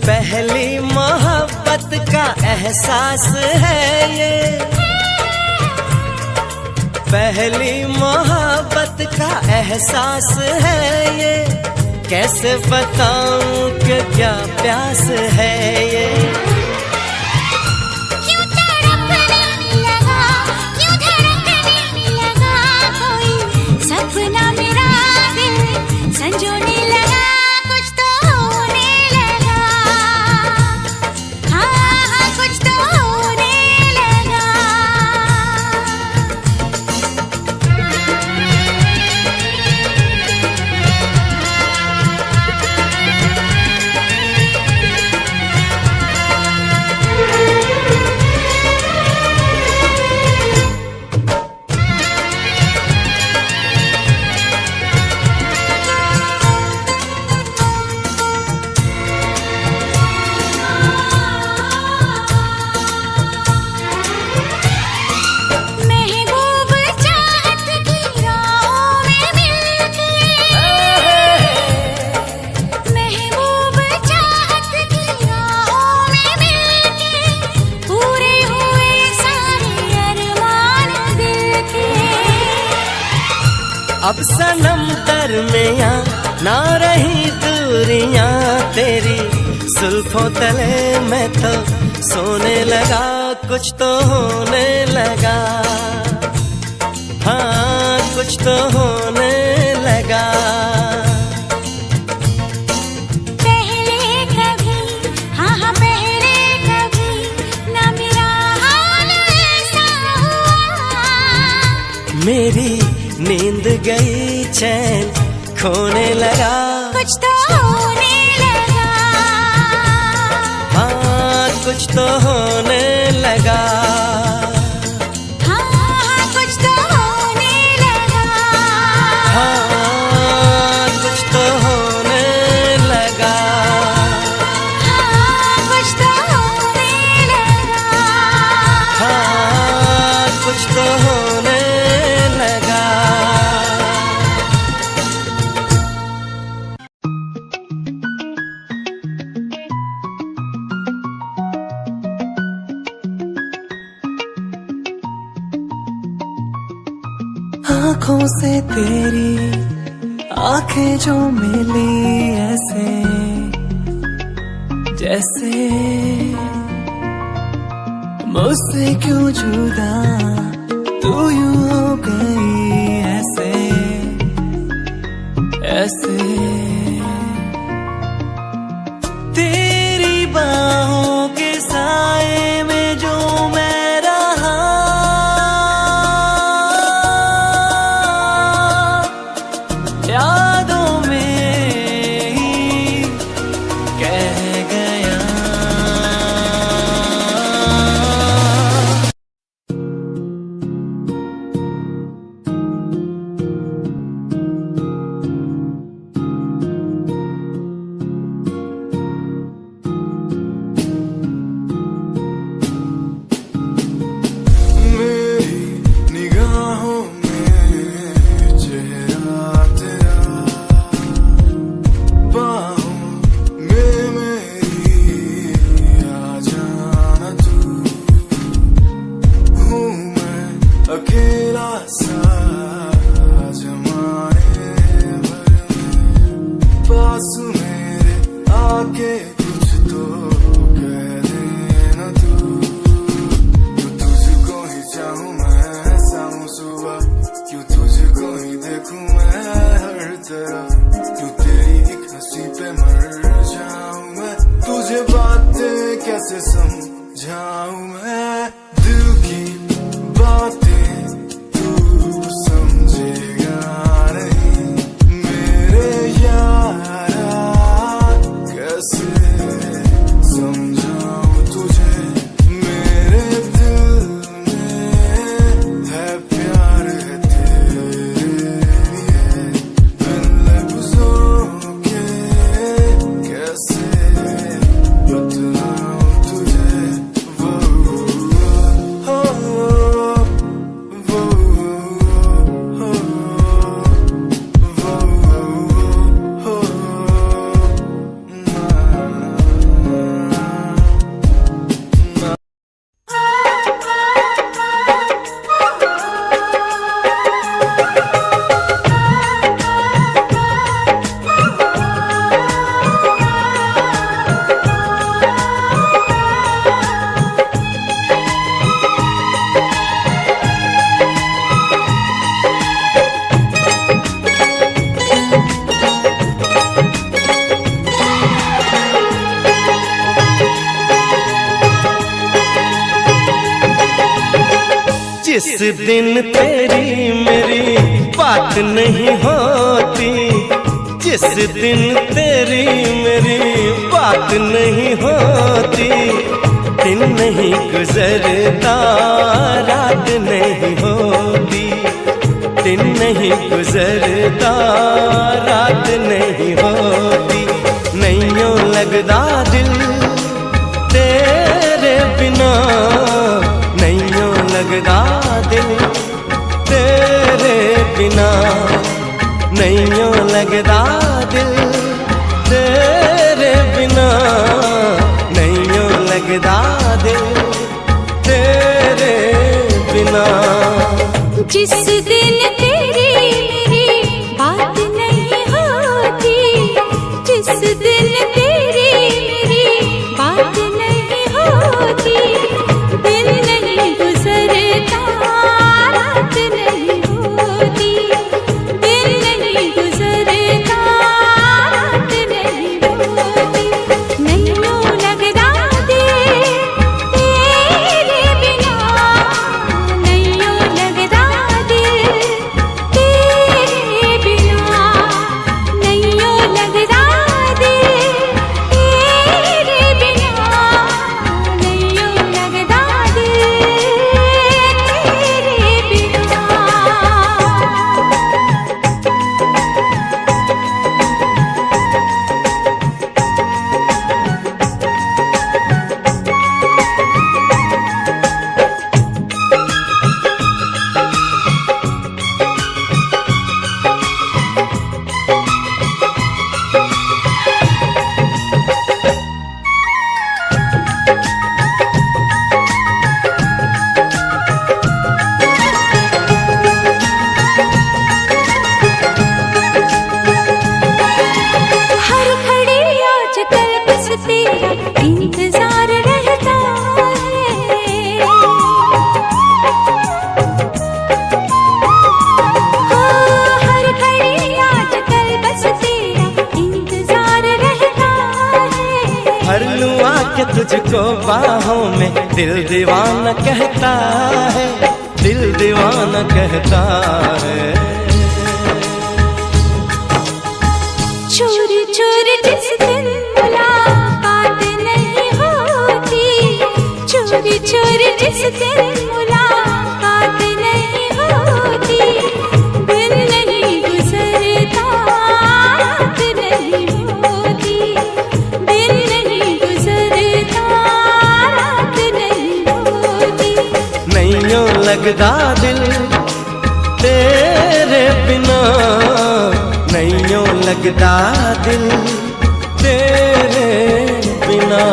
पहली मोहब्बत का एहसास है ये, पहली मोहब्बत का एहसास है ये। कैसे बताऊं कि क्या प्यास है ये। क्यों तड़पने लगा, क्यों धड़कने लगा, कोई सपना मेरा दिल संजोने लगा। कुछ तो होने लगा, हाँ हाँ कुछ तो होने लगा। अब सनम दरमियां ना रही दूरियां तेरी, जुल्फों तले मैं तो सोने लगा। कुछ तो होने लगा, हाँ कुछ तो होने लगा। पहले कभी, हाँ हाँ पहले कभी ना मेरा हाल ऐसा हुआ। मेरी नींद गई चैन खोने लगा। कुछ तो होने लगा, हाँ कुछ तो होने लगा। हाँ हाँ कुछ तो होने लगा, हाँ कुछ तो होने लगा। हाँ कुछ तो होने लगा, हाँ कुछ तो होने लगा। आंखों से तेरी आंखें जो मिली ऐसे जैसे मुझसे क्यों जुदा तू यूं हो गई ऐसे ऐसे तेरी बाहों के साए में जो मैं रहा यादों में ही कह गया। अकेला सा जमाने भर में पास मेरे आके कुछ तो कह देना तू तुझको ही चाहूं मैं शाम सुबह क्यों तुझको ही देखूं मैं हर तरफ क्यों तेरी एक हंसी पे मर जाऊं मैं तुझे बातें कैसे समझाऊं मैं दिल की बातें जिस दिन तेरी मेरी बात नहीं होती जिस दिन तेरी मेरी बात नहीं होती दिन नहीं गुजरता रात नहीं होती दिन नहीं गुजरता रात नहीं होती नैयों लगदा दिल तेरे बिना नैयों लगदा दिल तेरे बिना नैयों लगदा दिल तेरे बिना नैयों लगदा दिल तेरे बिना जिस दिन तेरी मेरी बात नहीं होती जिस दिन तेरी मेरी बात नहीं होती दिन नहीं गुजरता रात नहीं होती दिन नहीं गुजरता रात नहीं होती नैयों लगदा दिल तेरे बिना नैयों लगदा दिल बाहों में दिल दीवाना कहता है, दिल दीवाना कहता है। चोरी चोरी जिस दिन मुलाकात नहीं होती, चोरी चोरी जिस दिन मुलाकात नहीं होती, दिन नहीं गुजरता रात नहीं होती, दिन नहीं गुजरता रात नहीं होती। नहीं यूं लगदा दिल तेरे बिना, नहीं यूं लगदा दिल तेरे बिना।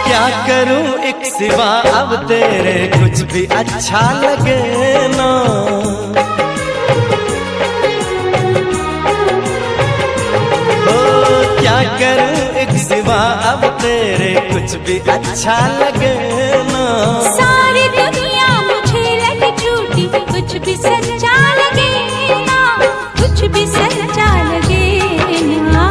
क्या करूं एक सिवा अब तेरे कुछ भी अच्छा लगे ना। ओ क्या करूं एक सिवा अब तेरे कुछ भी अच्छा लगे ना। सारी दुनिया मुझे लगे झूठी, कुछ भी सच्चा लगे ना, कुछ भी सच्चा लगे ना।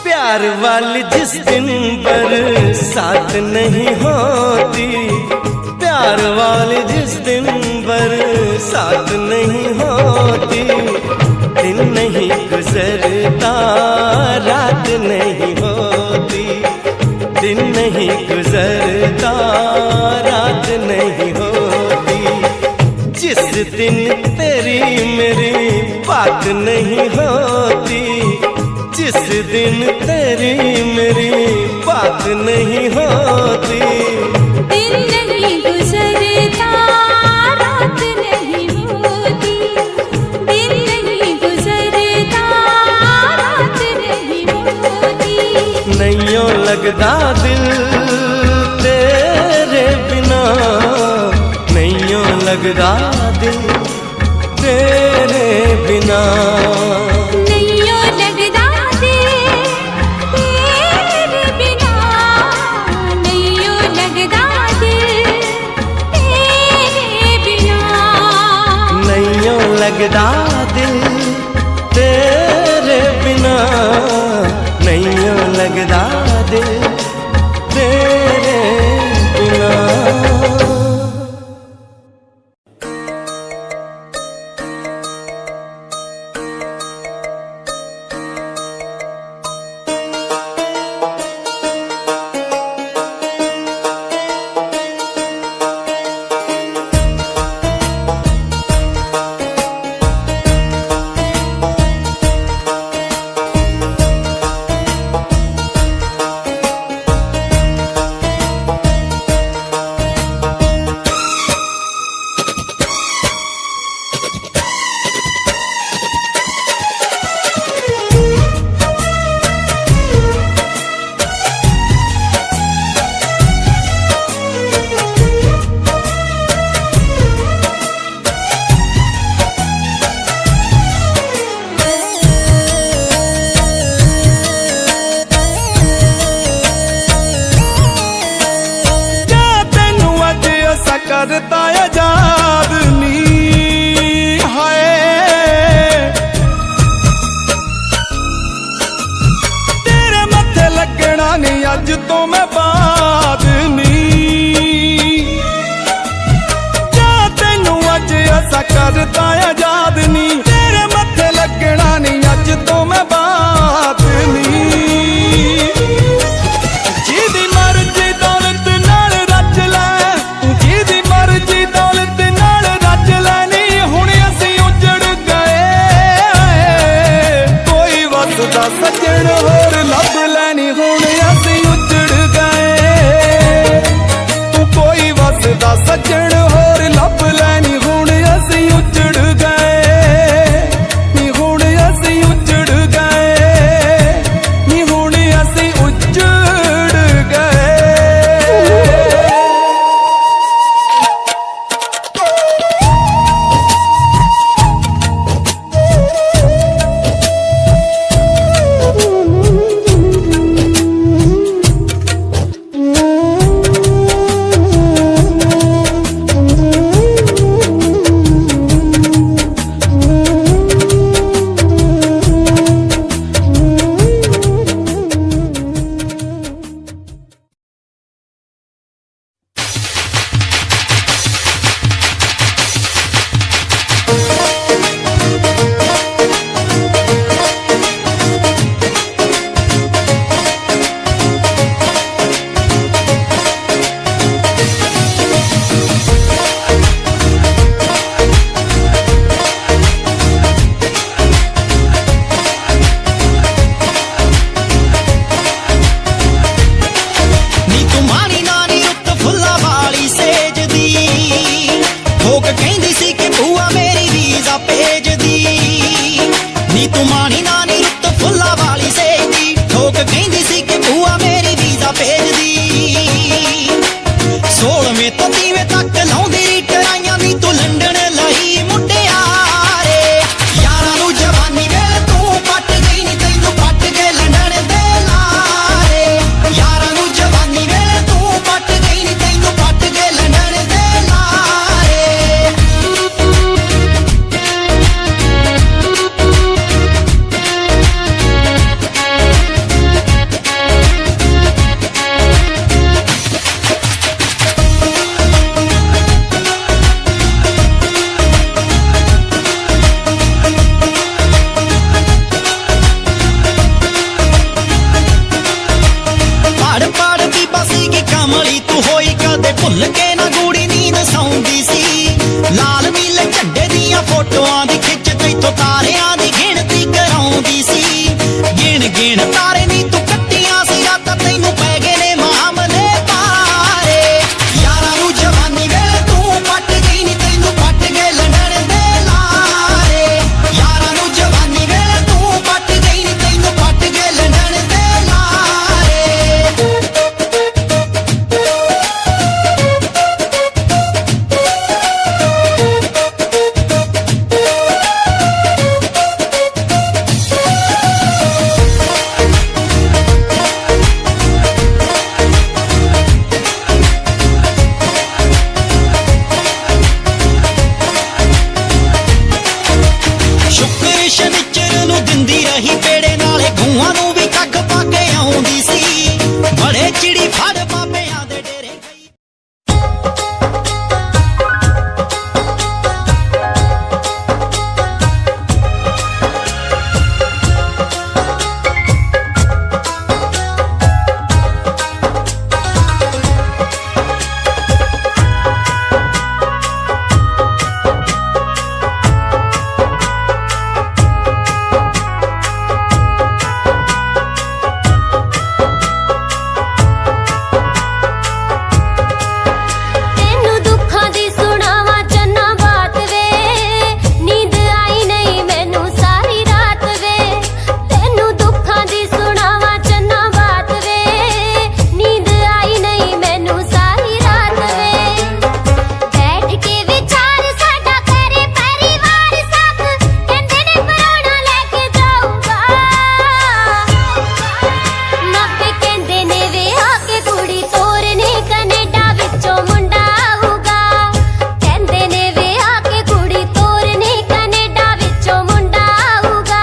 प्यार वाली जिस दिन बरसात नहीं होती, प्यार वाली जिस दिन बरसात नहीं होती, दिन नहीं गुजरता रात नहीं होती, दिन नहीं गुजरता रात नहीं होती। जिस दिन तेरी मेरी बात नहीं होती, जिस दिन तेरी मेरी बात नहीं होती, दिन नहीं गुजरता रात नहीं होती, दिन नहीं गुजरता रात नहीं होती। नहीं यूं लगदा दिल तेरे बिना, नहीं यूं लगदा दिल तेरे बिना। नहीं यूं लगदा दिल तेरे बिना, नहीं यूं लगदा दिल तेरे बिना, नहीं यूं लगदा दिल तेरे बिना, नहीं यूं लगदा दिल तेरे बिना। करता आजाद नी हाय, तेरे मत्थे लगना नहीं अज तो मैं बाद नी। क्या तेनू अज ऐसा करता आजाद नी, तेरे मत्थे लगना नहीं अज तो मैं बाद नी। जिदी मर्जी दौलत नाल रच लै, जिदी मर्जी दौलत नाल रच लैनी, हुण असीं उजड़ गए। कोई वसदा सजण होर लभ लैनी, हुण असीं उजड़ गए। तू कोई वसदा सजण होर लभ लैनी, हुण असीं उजड़ बिना नी रुत फुल्ला वाली सेकदी लोग कहंदी सी कि भूआ मेरी वीजा भेजदी 16वें तो 30वें तक लाउंदी टराइयां नी तू लंडन लई मुंडियारे यारां नू जवानी वेले तू पट गई नी तैनू पट के लंडन दे लारे यारां नू जवानी वेले तू पट गई नी तैनू पट के लंडन दे लारे पढ़ पढ़ दी बसी की कमली तू होई कदे भुल के ना गूड़ी नींद सौंदी सी लाल नीले झंडे दियां फोटोआं दी खिच तैथों तारियां दी गिणती कराउंदी सी गिण गिण तारे नी तू कट्टियां सी रातां तैनू पै गए ने मामले पारे यारां नू जवानी वेले तू पट गई नी तैनू पट के लंडन दे लारे यारां नू जवानी वेले तू पट गई नी तैनू पट के लंडन दे लारे ਸ਼ੁਕਰ ਸ਼ਨੀਚਰ ਨੂੰ ਦਿੰਦੀ ਰਹੀ ਪੇੜੇ ਨਾਲੇ ਗੂਆਂ ਨੂੰ ਵੀ ਕੱਖ ਪਾ ਕੇ ਆਉਂਦੀ ਸੀ ਬੜੇ ਚਿੜੀ ਫੜ ਬਾਬਿਆਂ ਦੇ ਡੇਰੇ ਗਈ ਤੈਨੂੰ ਦੁੱਖਾਂ ਦੀ ਸੁਣਾਵਾਂ ਚੰਨਾ ਬਾਤ ਵੇ ਨੀਂਦ ਆਈ ਨਹੀਂ ਮੈਨੂੰ ਸਾਰੀ ਰਾਤ ਵੇ ਤੈਨੂੰ ਦੁੱਖਾਂ ਦੀ ਸੁਣਾਵਾਂ ਚੰਨਾ ਬਾਤ ਵੇ ਨੀਂਦ ਆਈ ਨਹੀਂ ਮੈਨੂੰ ਸਾਰੀ ਰਾਤ ਵੇ ਬੈਠ ਕੇ ਵਿਚਾਰ ਸਾਡਾ ਕਰੇ ਪਰਿਵਾਰ ਸਭ ਕਹਿੰਦੇ ਨੇ ਪਰਾਉਣਾ ਲੈ ਕੇ ਜਾਊਗਾ ਮਾਪੇ ਕਹਿੰਦੇ ਨੇ ਵੇ ਆ ਕੇ ਕੁੜੀ ਤੋਰਨੇ ਕੈਨੇਡਾ ਵਿੱਚੋਂ ਮੁੰਡਾ ਆਊਗਾ ਕਹਿੰਦੇ ਨੇ ਵੇ ਆ ਕੇ ਕੁੜੀ ਤੋਰਨੇ ਕੈਨੇਡਾ ਵਿੱਚੋਂ ਮੁੰਡਾ ਆਊਗਾ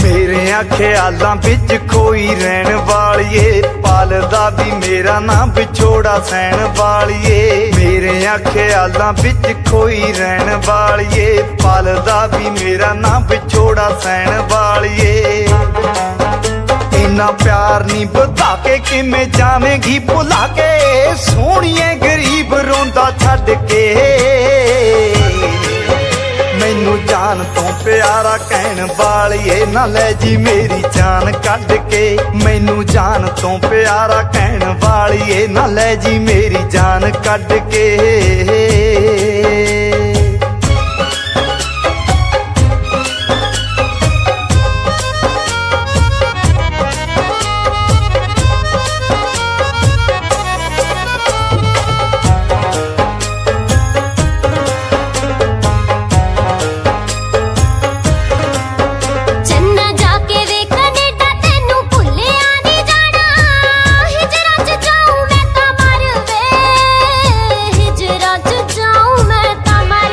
ਮੇਰਿਆਂ ਖਿਆਲਾਂ ਵਿੱਚ ਕੋਈ ਰਹਿਣ ਵਾਲੀਏ ਪਾਲਦਾ ਵੀ ਮੇਰਾ ਨਾਂ ਵਿਛੋੜਾ ਸਹਿਣ ਵਾਲੀਏ ਮੇਰਿਆਂ ਖਿਆਲਾਂ ਵਿੱਚ ਕੋਈ ਰਹਿਣ ਵਾਲੀਏ ਪਾਲਦਾ ਵੀ ਮੇਰਾ ਨਾਂ ਵਿਛੋੜਾ ਸਹਿਣ ਵਾਲੀਏ ਇੰਨਾ ਪਿਆਰ ਨਹੀਂ ਵਧਾ ਕੇ ਕਿਵੇਂ ਜਾਵੇਂਗੀ ਭੁਲਾ ਕੇ ਸੋਹਣੀਏ ਗਰੀਬ ਰੋਂਦਾ ਛੱਡ ਕੇ ਮੈਨੂੰ ਜਾਨ ਤੋਂ ਪਿਆਰਾ ਕਹਿਣ ਵਾਲੀਏ ਨਾ ਲੈ ਜੀ ਮੇਰੀ ਜਾਨ ਕੱਢ ਕੇ ਮੈਨੂੰ ਜਾਨ ਤੋਂ ਪਿਆਰਾ ਕਹਿਣ ਵਾਲੀਏ ਨਾ ਲੈ ਜੀ ਮੇਰੀ ਜਾਨ ਕੱਢ ਕੇ ਚੰਨਾ ਜਾ ਕੇ ਵੇ ਕੈਨੇਡਾ ਤੈਨੂੰ ਭੁੱਲਿਆ ਨਹੀਂ ਜਾਣਾ ਹਿਜਰਾਂ 'ਚ ਜਾਊਂ ਮੈਂ ਤਾਂ ਮਰ ਵੇ ਹਿਜਰਾਂ 'ਚ ਜਾਊਂ ਮੈਂ ਤਾਂ ਮਰ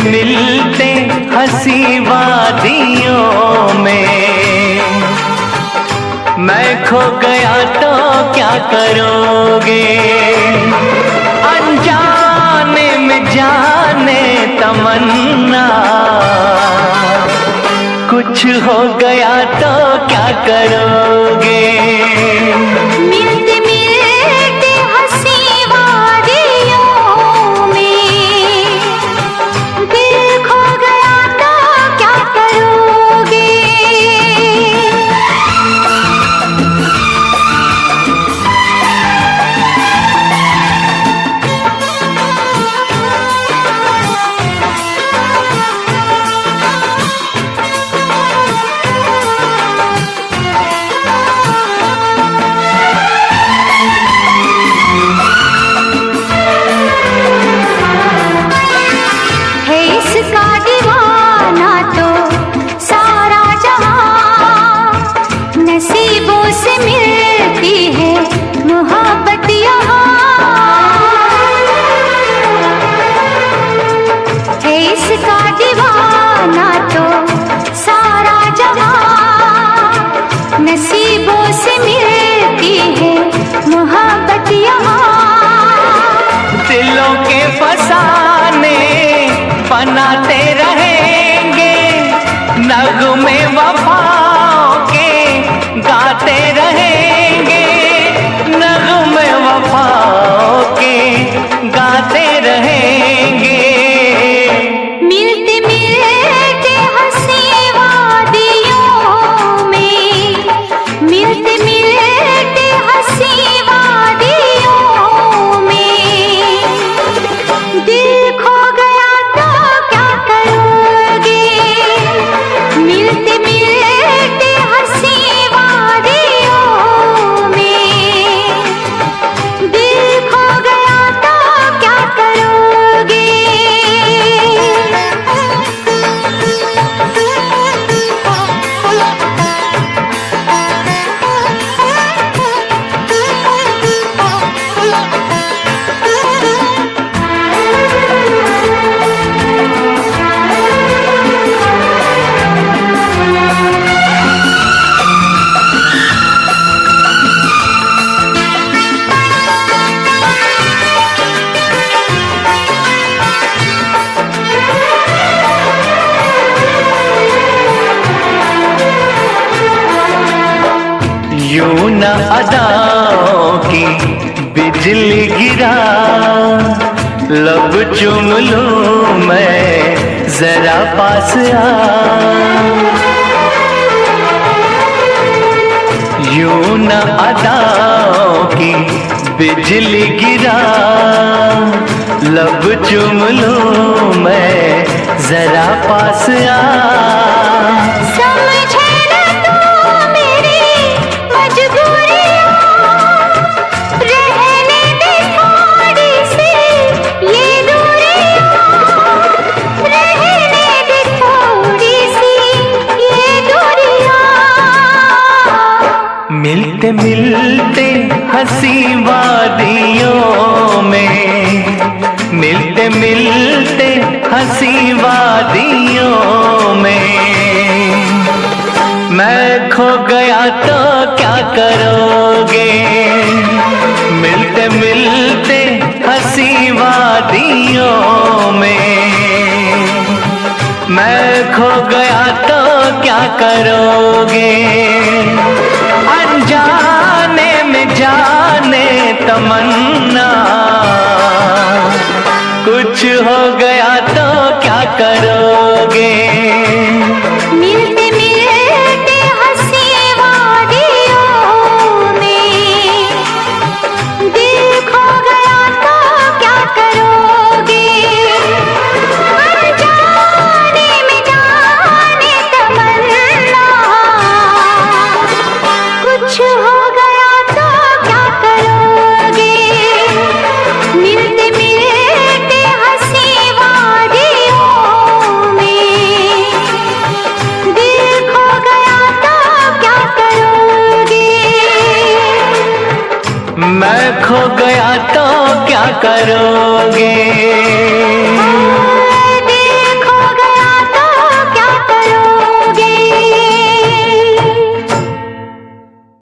मिलते हंसी वादियों में मैं खो गया तो क्या करोगे? अनजाने में जाने तमन्ना, कुछ हो गया तो क्या करोगे? मिलते मिलते हंसी वादियों में दिल खो गया तो क्या करोगे? है इसका दीवाना तो सारा जहां, नसीबों से मिलती है मोहब्बत यहाँ। है इसका दीवाना तो सारा जहां, नसीबों से मिलती है मोहब्बत यहाँ। दिलों के फसाने बनाते रहेंगे, नगमे वफाओं के गाते रहेंगे, नगमे वफाओं के गाते रहेंगे। मिलते मिलते हंसी वादियों में, मिलते मिलते हंसी वादियों में दिल खो गया तो क्या करोगे? मिलते मिलते हंसी वादियों में दिल खो गया तो क्या करोगे? यूं न अदाओं की बिजली गिरा, लब चूम लूं मैं जरा पास आ। यूं न अदाओं की बिजली गिरा, लब चूम लूं मैं जरा पास आ। समझे न तू मेरी मजबूरियाँ, रहने दे थोड़ी सी ये दूरियाँ, रहने दे थोड़ी सी ये दूरियाँ। मिलते मिलते हंसी वादियों में, मिलते मिलते हंसी वादियों में मैं खो गया तो क्या करोगे? मिलते मिलते हंसी वादियों में मैं खो गया तो क्या करोगे? अनजाने में जाने तमन्ना, कुछ हो गया तो क्या करोगे? मिलते मिलते हंसी वादियों में दिल खो गया तो क्या करोगे? अनजाने में जाने तमन्ना, कुछ हो गया तो क्या करोगे? मिलते मिलते हंसी वादियों में दिल खो गया तो क्या करोगे? मैं खो गया तो क्या करोगे?